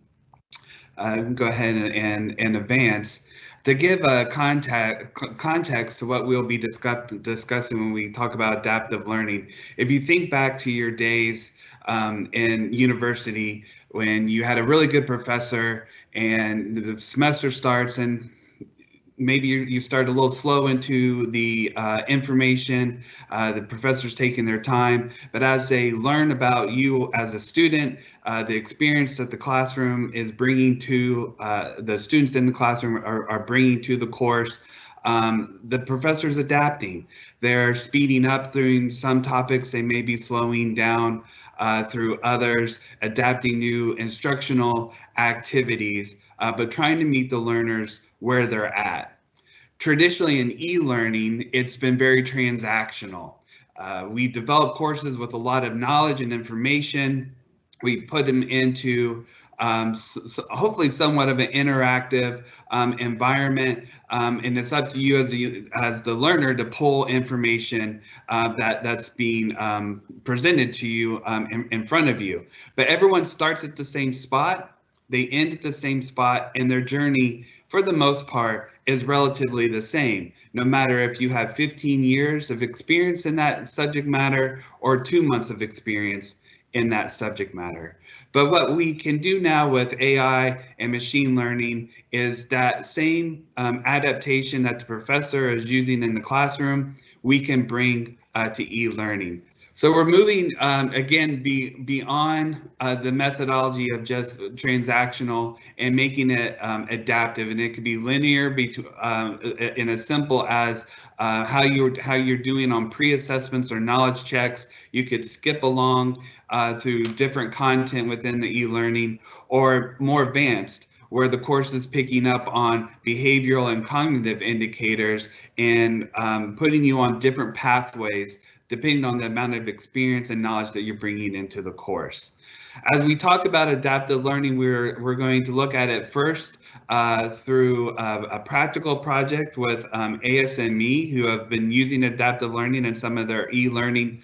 Go ahead and advance. To give a context to what we'll be discussing when we talk about adaptive learning, if you think back to your days in university when you had a really good professor and the semester starts and maybe you start a little slow into the information, the professor's taking their time, but as they learn about you as a student, the experience that the classroom is bringing to the students in the classroom are bringing to the course, the professor's adapting. They're speeding up through some topics, they may be slowing down through others, adapting new instructional activities, but trying to meet the learners where they're at. Traditionally in e-learning, it's been very transactional. We develop courses with a lot of knowledge and information. We put them into hopefully somewhat of an interactive environment, and it's up to you as the learner to pull information that's being presented to you in front of you. But everyone starts at the same spot, they end at the same spot, and their journey, for the most part, is relatively the same, no matter if you have 15 years of experience in that subject matter or 2 months of experience in that subject matter. But what we can do now with AI and machine learning is that same adaptation that the professor is using in the classroom, we can bring to e-learning. So we're moving again beyond the methodology of just transactional and making it adaptive, and it could be linear, in as simple as how you're doing on pre-assessments or knowledge checks. You could skip along through different content within the e-learning, or more advanced, where the course is picking up on behavioral and cognitive indicators and putting you on different pathways depending on the amount of experience and knowledge that you're bringing into the course. As we talk about adaptive learning, we're going to look at it first through a practical project with ASME, who have been using adaptive learning in some of their e-learning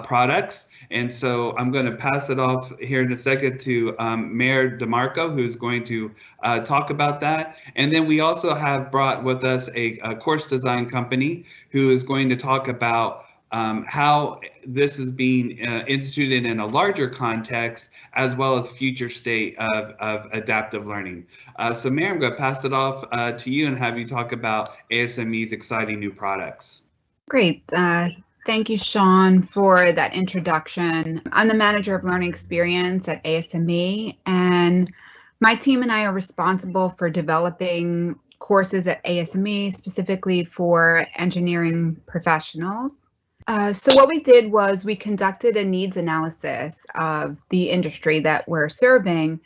products. And so I'm going to pass it off here in a second to Mair DeMarco, who's going to talk about that. And then we also have brought with us a course design company who is going to talk about how this is being instituted in a larger context, as well as future state of adaptive learning. So Mair, I'm going to pass it off to you and have you talk about ASME's exciting new products. Great. Thank you, Sean, for that introduction. I'm the manager of learning experience at ASME, and my team and I are responsible for developing courses at ASME, specifically for engineering professionals. So what we did was we conducted a needs analysis of the industry that we're serving,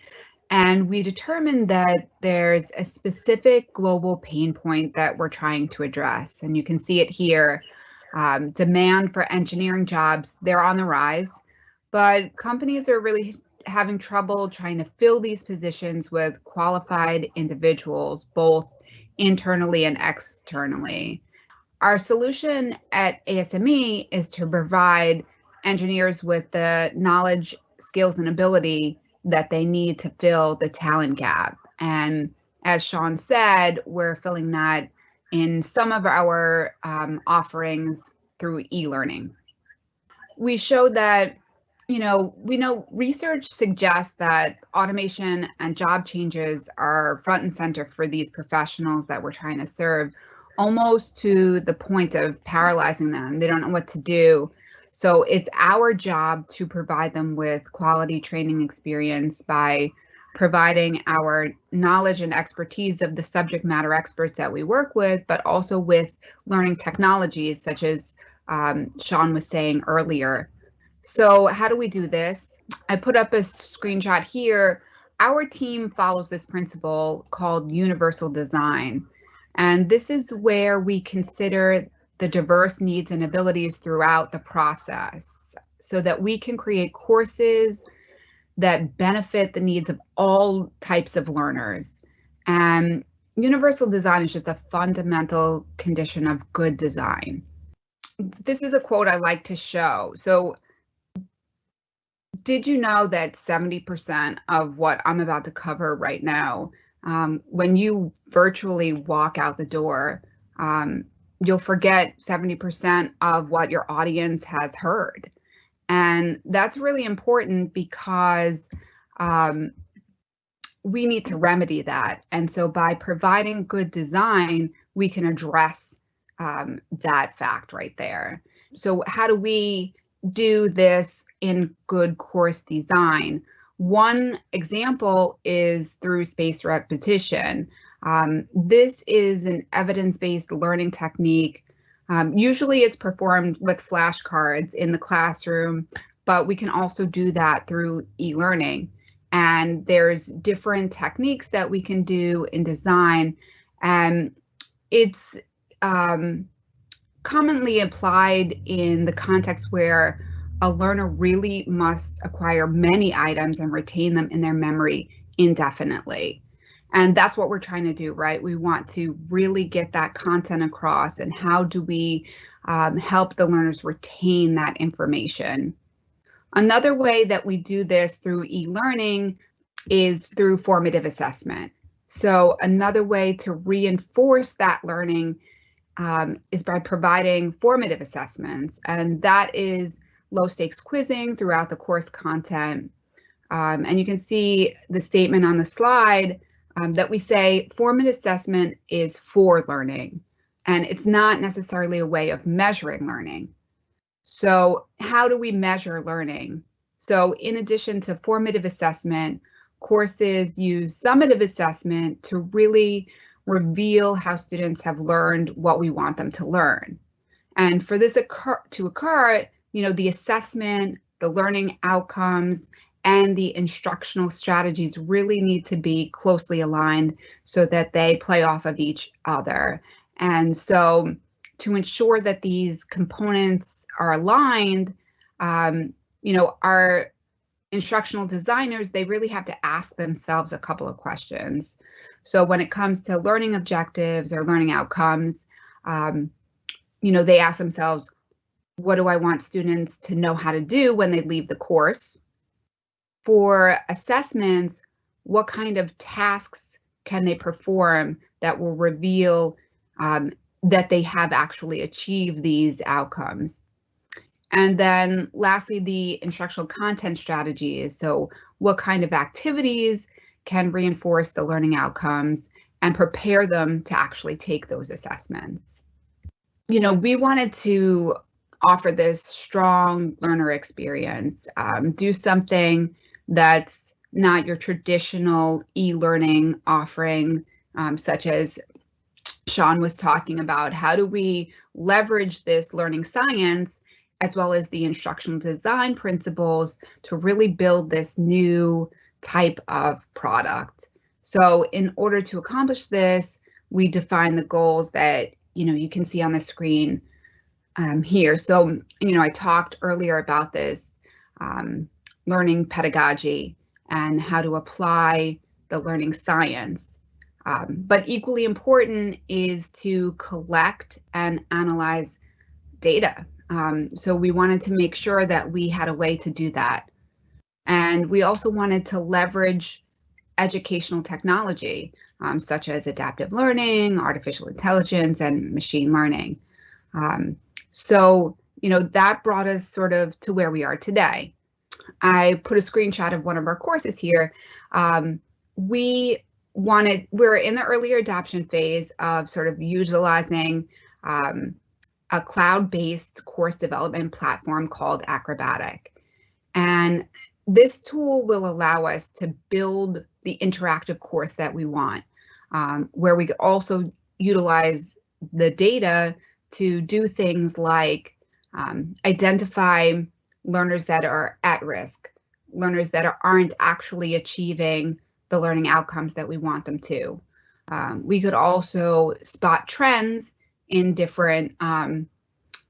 and we determined that there's a specific global pain point that we're trying to address. And you can see it here. Demand for engineering jobs, they're on the rise, but companies are really having trouble trying to fill these positions with qualified individuals, both internally and externally. Our solution at ASME is to provide engineers with the knowledge, skills, and ability that they need to fill the talent gap. And as Sean said, we're filling that in some of our offerings through e-learning. We showed that, we know research suggests that automation and job changes are front and center for these professionals that we're trying to serve, almost to the point of paralyzing them. They don't know what to do. So it's our job to provide them with quality training experience by providing our knowledge and expertise of the subject matter experts that we work with, but also with learning technologies such as Sean was saying earlier. So how do we do this? I put up a screenshot here. Our team follows this principle called universal design. And this is where we consider the diverse needs and abilities throughout the process so that we can create courses that benefit the needs of all types of learners. And universal design is just a fundamental condition of good design. This is a quote I like to show. So, did you know that 70% of what I'm about to cover right now, when you virtually walk out the door, you'll forget 70% of what your audience has heard. And that's really important because we need to remedy that. And so by providing good design, we can address that fact right there. So how do we do this in good course design? One example is through spaced repetition. This is an evidence-based learning technique. Usually it's performed with flashcards in the classroom, but we can also do that through e-learning. And there's different techniques that we can do in design. And it's commonly applied in the context where a learner really must acquire many items and retain them in their memory indefinitely. And that's what we're trying to do, right? We want to really get that content across, and how do we help the learners retain that information? Another way that we do this through e-learning is through formative assessment. So another way to reinforce that learning is by providing formative assessments, and that is low stakes quizzing throughout the course content. And you can see the statement on the slide that we say formative assessment is for learning, and it's not necessarily a way of measuring learning. So how do we measure learning? So in addition to formative assessment, courses use summative assessment to really reveal how students have learned what we want them to learn. And for this to occur, the assessment, the learning outcomes, and the instructional strategies really need to be closely aligned so that they play off of each other. And so to ensure that these components are aligned, our instructional designers, they really have to ask themselves a couple of questions. So when it comes to learning objectives or learning outcomes, they ask themselves, what do I want students to know how to do when they leave the course? For assessments, what kind of tasks can they perform that will reveal that they have actually achieved these outcomes? And then lastly, the instructional content strategies. So what kind of activities can reinforce the learning outcomes and prepare them to actually take those assessments? We wanted to offer this strong learner experience, do something that's not your traditional e-learning offering, such as Sean was talking about. How do we leverage this learning science as well as the instructional design principles to really build this new type of product? So in order to accomplish this, we define the goals that you can see on the screen here. So I talked earlier about this learning pedagogy and how to apply the learning science. But equally important is to collect and analyze data. So we wanted to make sure that we had a way to do that. And we also wanted to leverage educational technology, such as adaptive learning, artificial intelligence, and machine learning. So that brought us sort of to where we are today. I put a screenshot of one of our courses here. We're in the earlier adoption phase of sort of utilizing a cloud-based course development platform called Acrobatic. And this tool will allow us to build the interactive course that we want, where we could also utilize the data to do things like identify learners that are at risk, learners that aren't actually achieving the learning outcomes that we want them to. We could also spot trends in different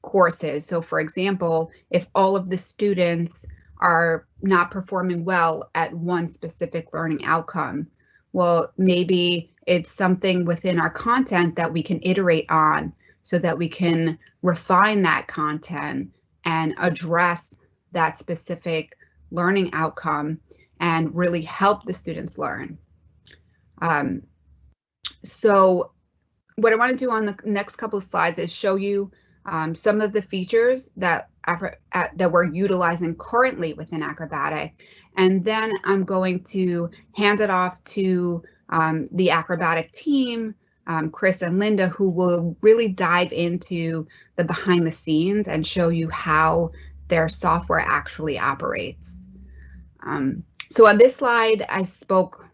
courses. So for example, if all of the students are not performing well at one specific learning outcome, well, maybe it's something within our content that we can iterate on so that we can refine that content and address that specific learning outcome and really help the students learn. So what I want to do on the next couple of slides is show you some of the features that we're utilizing currently within Acrobatic, and then I'm going to hand it off to the Acrobatic team, Chris and Linda, who will really dive into the behind the scenes and show you how their software actually operates. So on this slide, I spoke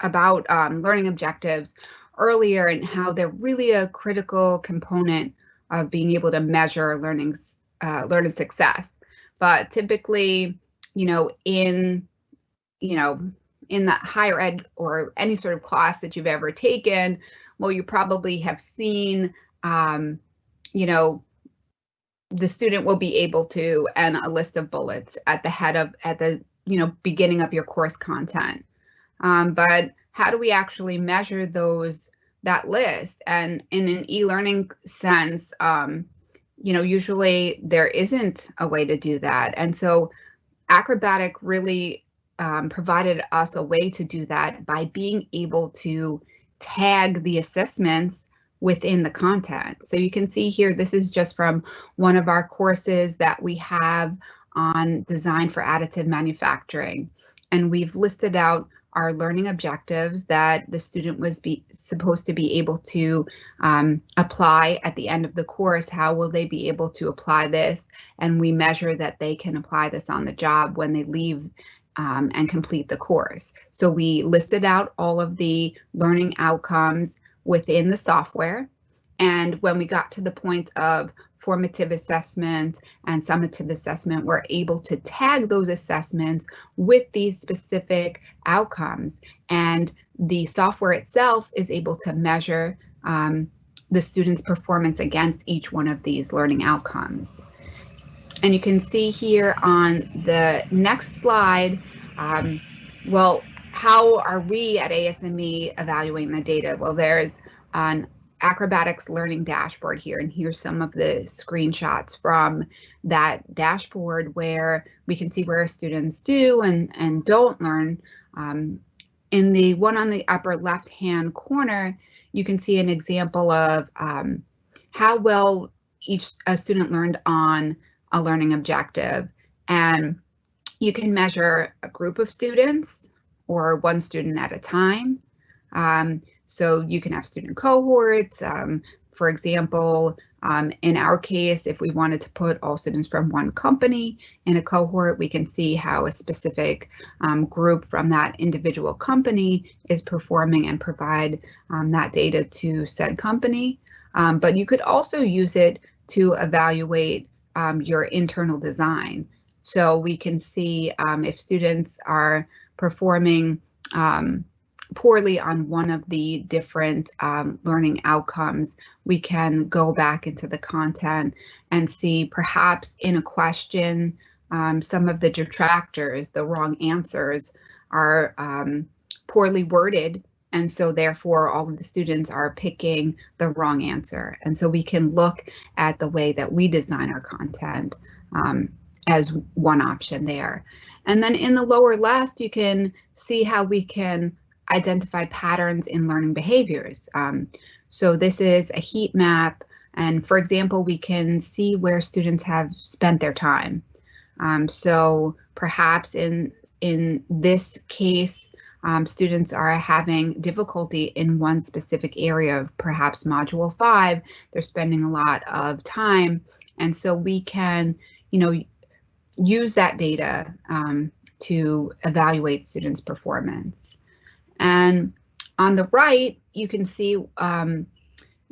about learning objectives earlier and how they're really a critical component of being able to measure learning success. But typically, in the higher ed or any sort of class that you've ever taken, well, you probably have seen, the student will be able to, and a list of bullets at the beginning of your course content. But how do we actually measure that list? And in an e-learning sense, usually there isn't a way to do that. And so Acrobatic really provided us a way to do that by being able to tag the assessments within the content. So you can see here, this is just from one of our courses that we have on design for additive manufacturing. And we've listed out our learning objectives that the student was supposed to be able to apply at the end of the course. How will they be able to apply this? And we measure that they can apply this on the job when they leave and complete the course. So we listed out all of the learning outcomes within the software. And when we got to the point of formative assessment and summative assessment, we're able to tag those assessments with these specific outcomes. And the software itself is able to measure the student's performance against each one of these learning outcomes. And you can see here on the next slide, well, how are we at ASME evaluating the data? Well, there's an Acrobatic's learning dashboard here, and here's some of the screenshots from that dashboard where we can see where our students do and don't learn. In the one on the upper left-hand corner, you can see an example of how well a student learned on a learning objective, and you can measure a group of students or one student at a time. So you can have student cohorts. For example, in our case, if we wanted to put all students from one company in a cohort, we can see how a specific group from that individual company is performing and provide that data to said company. But you could also use it to evaluate your internal design. So we can see if students are performing poorly on one of the different learning outcomes, we can go back into the content and see perhaps in a question, some of the detractors, the wrong answers are poorly worded. And so therefore all of the students are picking the wrong answer. And so we can look at the way that we design our content as one option there. And then in the lower left, you can see how we can identify patterns in learning behaviors. So this is a heat map. And for example, we can see where students have spent their time. So perhaps in this case, students are having difficulty in one specific area of perhaps module 5, they're spending a lot of time. And so we can, use that data to evaluate students' performance. And on the right, you can see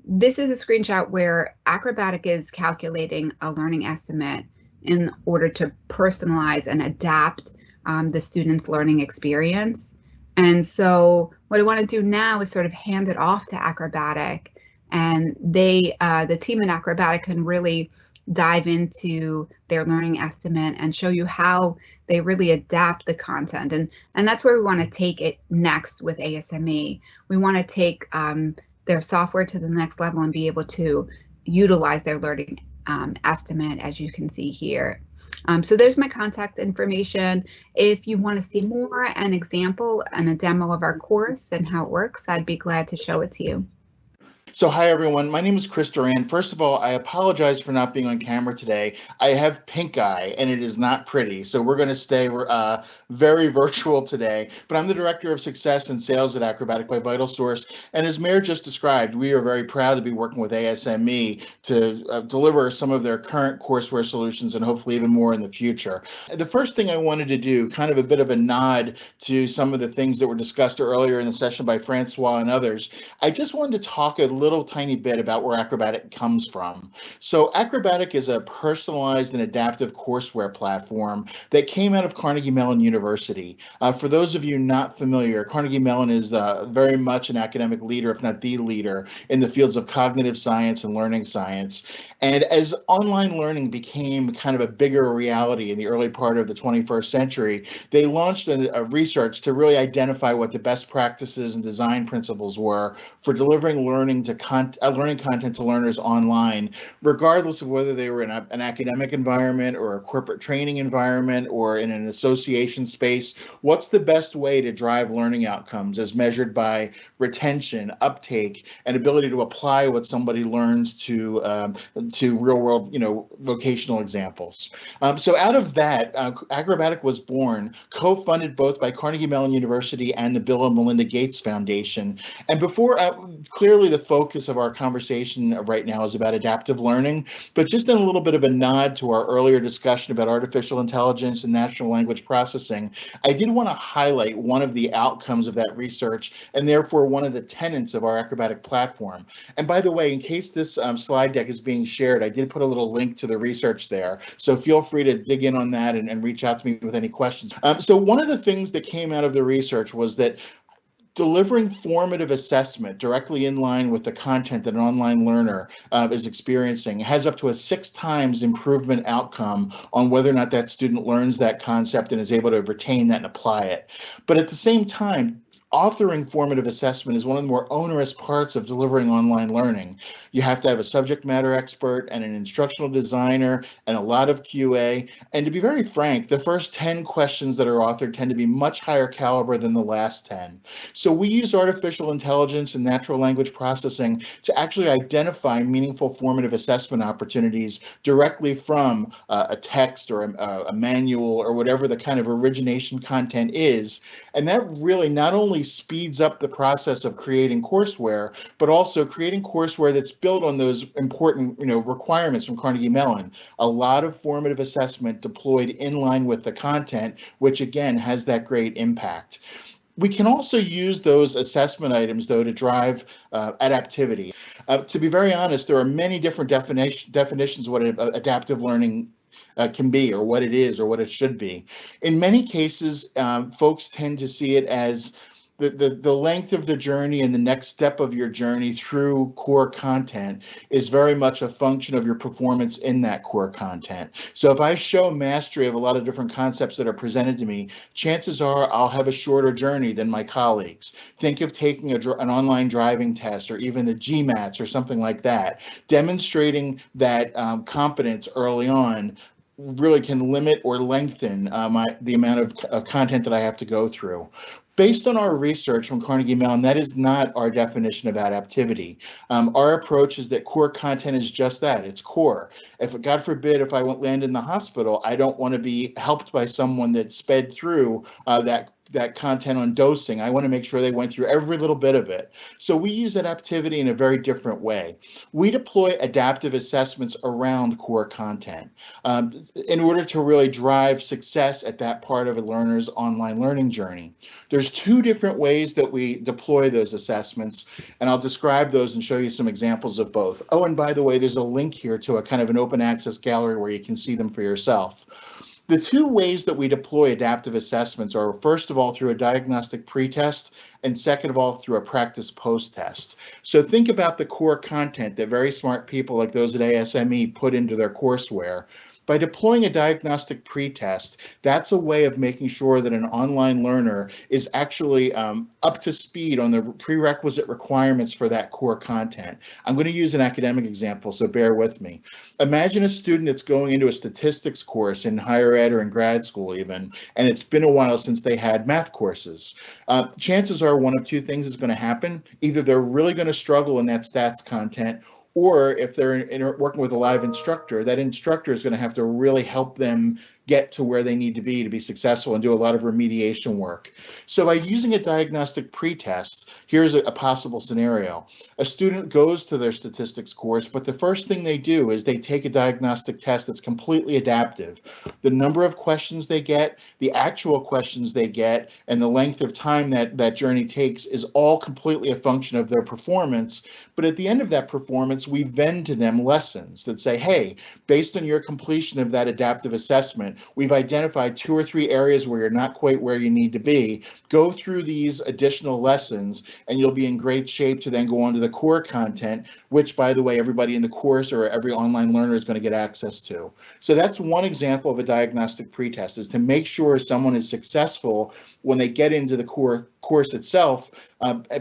this is a screenshot where Acrobatic is calculating a learning estimate in order to personalize and adapt the student's learning experience. And so what I want to do now is sort of hand it off to Acrobatic, and they, the team in Acrobatic, can really dive into their learning estimate and show you how they really adapt the content. And that's where we want to take it next with ASME. We want to take their software to the next level and be able to utilize their learning estimate, as you can see here. So there's my contact information. If you want to see more, an example and a demo of our course and how it works, I'd be glad to show it to you. So hi everyone, my name is Chris Doran. First of all, I apologize for not being on camera today. I have pink eye and it is not pretty, so we're going to stay very virtual today. But I'm the Director of Success and Sales at Acrobatic by VitalSource, and as Mair just described, we are very proud to be working with ASME to deliver some of their current courseware solutions and hopefully even more in the future. The first thing I wanted to do, kind of a bit of a nod to some of the things that were discussed earlier in the session by Francois and others, I just wanted to talk a little tiny bit about where Acrobatic comes from. So Acrobatic is a personalized and adaptive courseware platform that came out of Carnegie Mellon University. For those of you not familiar, Carnegie Mellon is very much an academic leader, if not the leader, in the fields of cognitive science and learning science. And as online learning became kind of a bigger reality in the early part of the 21st century, they launched a research to really identify what the best practices and design principles were for delivering learning content to learners online, regardless of whether they were in an academic environment or a corporate training environment or in an association space. What's the best way to drive learning outcomes as measured by retention, uptake, and ability to apply what somebody learns to real world, vocational examples. So out of that, Acrobatic was born, co-funded both by Carnegie Mellon University and the Bill and Melinda Gates Foundation. And before, clearly the focus of our conversation right now is about adaptive learning, but just in a little bit of a nod to our earlier discussion about artificial intelligence and natural language processing, I did want to highlight one of the outcomes of that research and therefore one of the tenets of our Acrobatic platform. And by the way, in case this slide deck is being shared, I did put a little link to the research there, so feel free to dig in on that and reach out to me with any questions. So one of the things that came out of the research was that delivering formative assessment directly in line with the content that an online learner is experiencing has up to a 6 times improvement outcome on whether or not that student learns that concept and is able to retain that and apply it. But at the same time, authoring formative assessment is one of the more onerous parts of delivering online learning. You have to have a subject matter expert and an instructional designer and a lot of QA. And to be very frank, the first 10 questions that are authored tend to be much higher caliber than the last 10. So we use artificial intelligence and natural language processing to actually identify meaningful formative assessment opportunities directly from a text or a manual or whatever the kind of origination content is. And that really not only speeds up the process of creating courseware, but also creating courseware that's built on those important, requirements from Carnegie Mellon. A lot of formative assessment deployed in line with the content, which again has that great impact. We can also use those assessment items, though, to drive adaptivity. To be very honest, there are many different definitions of what adaptive learning can be, or what it is, or what it should be. In many cases, folks tend to see it as the length of the journey and the next step of your journey through core content is very much a function of your performance in that core content. So if I show mastery of a lot of different concepts that are presented to me, chances are I'll have a shorter journey than my colleagues. Think of taking an online driving test or even the GMATs or something like that. Demonstrating that competence early on really can limit or lengthen the amount of content that I have to go through. Based on our research from Carnegie Mellon, that is not our definition of adaptivity. Our approach is that core content is just that, it's core. If, God forbid, if I land in the hospital, I don't want to be helped by someone that sped through that that content on dosing. I want to make sure they went through every little bit of it. So we use adaptivity in a very different way. We deploy adaptive assessments around core content in order to really drive success at that part of a learner's online learning journey. There's two different ways that we deploy those assessments, and I'll describe those and show you some examples of both. Oh, and by the way, there's a link here to a kind of an open access gallery where you can see them for yourself. The two ways that we deploy adaptive assessments are, first of all, through a diagnostic pretest, and second of all, through a practice post-test. So think about the core content that very smart people like those at ASME put into their courseware. By deploying a diagnostic pretest, that's a way of making sure that an online learner is actually up to speed on the prerequisite requirements for that core content. I'm going to use an academic example, so bear with me. Imagine a student that's going into a statistics course in higher ed or in grad school even, and it's been a while since they had math courses. Chances are one of two things is going to happen. Either they're really going to struggle in that stats content, or if they're working with a live instructor, that instructor is going to have to really help them get to where they need to be successful and do a lot of remediation work. So by using a diagnostic pretest, here's a possible scenario. A student goes to their statistics course, but the first thing they do is they take a diagnostic test that's completely adaptive. The number of questions they get, the actual questions they get, and the length of time that journey takes is all completely a function of their performance. But at the end of that performance, we vend to them lessons that say, hey, based on your completion of that adaptive assessment, we've identified 2 or 3 areas where you're not quite where you need to be. Go through these additional lessons and you'll be in great shape to then go on to the core content, which, by the way, everybody in the course or every online learner is going to get access to. So that's one example of a diagnostic pretest, is to make sure someone is successful when they get into the course itself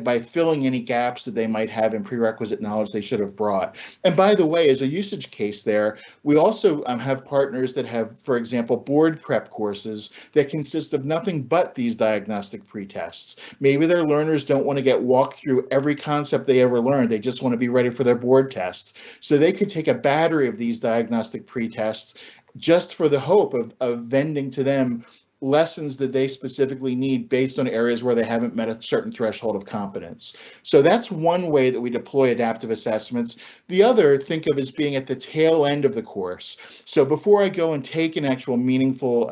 by filling any gaps that they might have in prerequisite knowledge they should have brought. And by the way, as a usage case there, we also have partners that have, for example, board prep courses that consist of nothing but these diagnostic pretests. Maybe their learners don't want to get walked through every concept they ever learned. They just want to be ready for their board tests. So they could take a battery of these diagnostic pretests just for the hope of vending to them lessons that they specifically need based on areas where they haven't met a certain threshold of competence. So that's one way that we deploy adaptive assessments. The other, think of as being at the tail end of the course. So before I go and take an actual meaningful,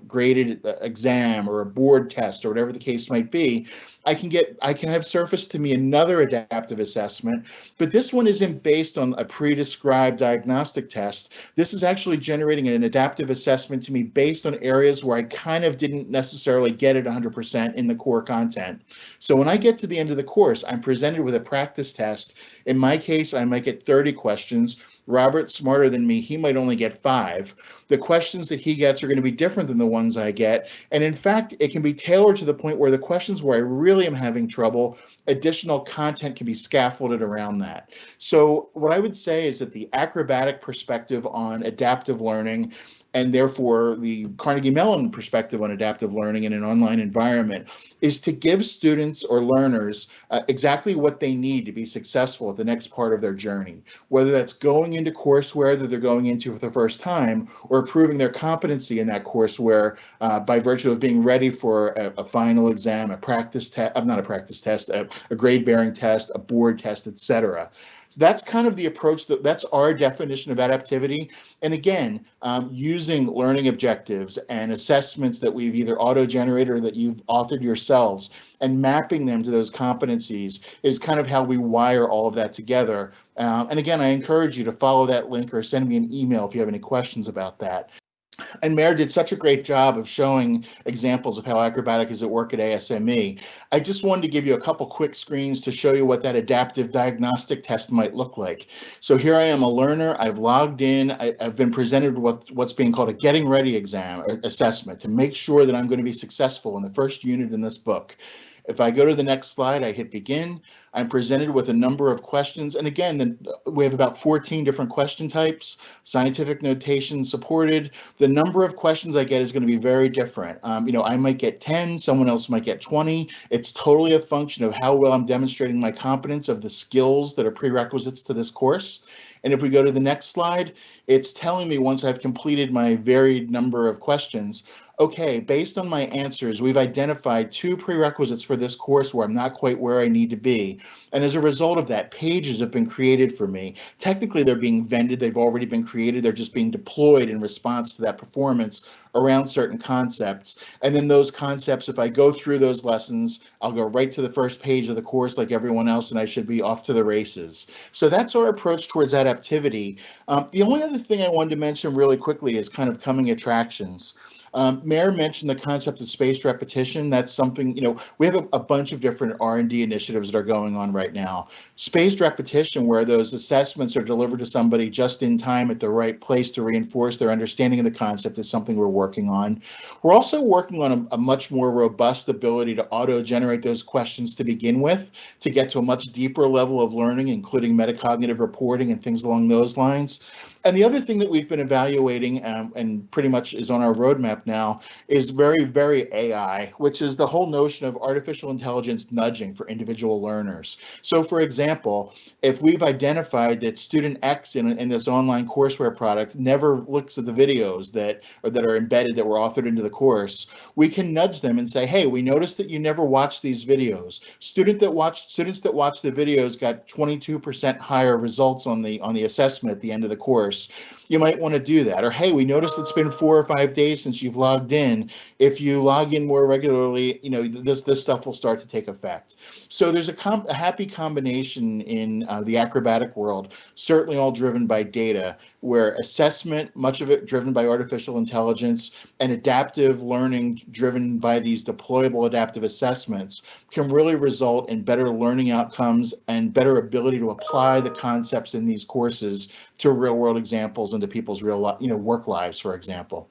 graded exam or a board test or whatever the case might be, I can have surfaced to me another adaptive assessment, but this one isn't based on a pre-described diagnostic test. This is actually generating an adaptive assessment to me based on areas where I kind of didn't necessarily get it 100% in the core content. So when I get to the end of the course, I'm presented with a practice test. In my case, I might get 30 questions. Robert's smarter than me, he might only get 5. The questions that he gets are going to be different than the ones I get. And in fact, it can be tailored to the point where the questions where I really am having trouble, additional content can be scaffolded around that. So what I would say is that the acrobatic perspective on adaptive learning, and therefore the Carnegie Mellon perspective on adaptive learning in an online environment, is to give students or learners exactly what they need to be successful at the next part of their journey, whether that's going into courseware that they're going into for the first time, or proving their competency in that courseware by virtue of being ready for a final exam, a practice test, not a practice test, a grade-bearing test, a board test, etc. So that's kind of the approach, that's our definition of adaptivity. And again, using learning objectives and assessments that we've either auto-generated or that you've authored yourselves and mapping them to those competencies is kind of how we wire all of that together. And again, I encourage you to follow that link or send me an email if you have any questions about that. And Mair did such a great job of showing examples of how acrobatic is at work at ASME. I just wanted to give you a couple quick screens to show you what that adaptive diagnostic test might look like. So here I am, a learner. I've logged in. I've been presented with what's being called a getting ready exam assessment to make sure that I'm going to be successful in the first unit in this book. If I go to the next slide, I hit begin. I'm presented with a number of questions. And again, we have about 14 different question types, scientific notation supported. The number of questions I get is going to be very different. I might get 10, someone else might get 20. It's totally a function of how well I'm demonstrating my competence of the skills that are prerequisites to this course. And if we go to the next slide, it's telling me once I've completed my varied number of questions, okay, based on my answers, we've identified 2 prerequisites for this course where I'm not quite where I need to be. And as a result of that, pages have been created for me. Technically, they're being vended. They've already been created. They're just being deployed in response to that performance around certain concepts. And then those concepts, if I go through those lessons, I'll go right to the first page of the course like everyone else, and I should be off to the races. So that's our approach towards adaptivity. The only other thing I wanted to mention really quickly is kind of coming attractions. Mair mentioned the concept of spaced repetition. That's something, we have a bunch of different R&D initiatives that are going on right now. Spaced repetition, where those assessments are delivered to somebody just in time at the right place to reinforce their understanding of the concept, is something we're working on. We're also working on a much more robust ability to auto-generate those questions to begin with, to get to a much deeper level of learning, including metacognitive reporting and things along those lines. And the other thing that we've been evaluating and pretty much is on our roadmap now is very, very AI, which is the whole notion of artificial intelligence nudging for individual learners. So for example, if we've identified that student X in this online courseware product never looks at the videos that are embedded, that were authored into the course, we can nudge them and say, hey, we noticed that you never watched these videos. Students that watched the videos got 22% higher results on the assessment at the end of the course. You might want to do that. Or, hey, we noticed it's been 4 or 5 days since you've logged in. If you log in more regularly, this stuff will start to take effect. So there's a happy combination in the acrobatic world, certainly all driven by data, where assessment, much of it driven by artificial intelligence, and adaptive learning driven by these deployable adaptive assessments can really result in better learning outcomes and better ability to apply the concepts in these courses to real world examples and to people's real work lives, for example.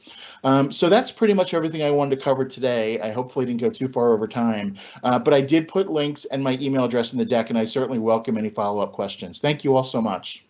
So that's pretty much everything I wanted to cover today. I hopefully didn't go too far over time, but I did put links and my email address in the deck, and I certainly welcome any follow-up questions. Thank you all so much.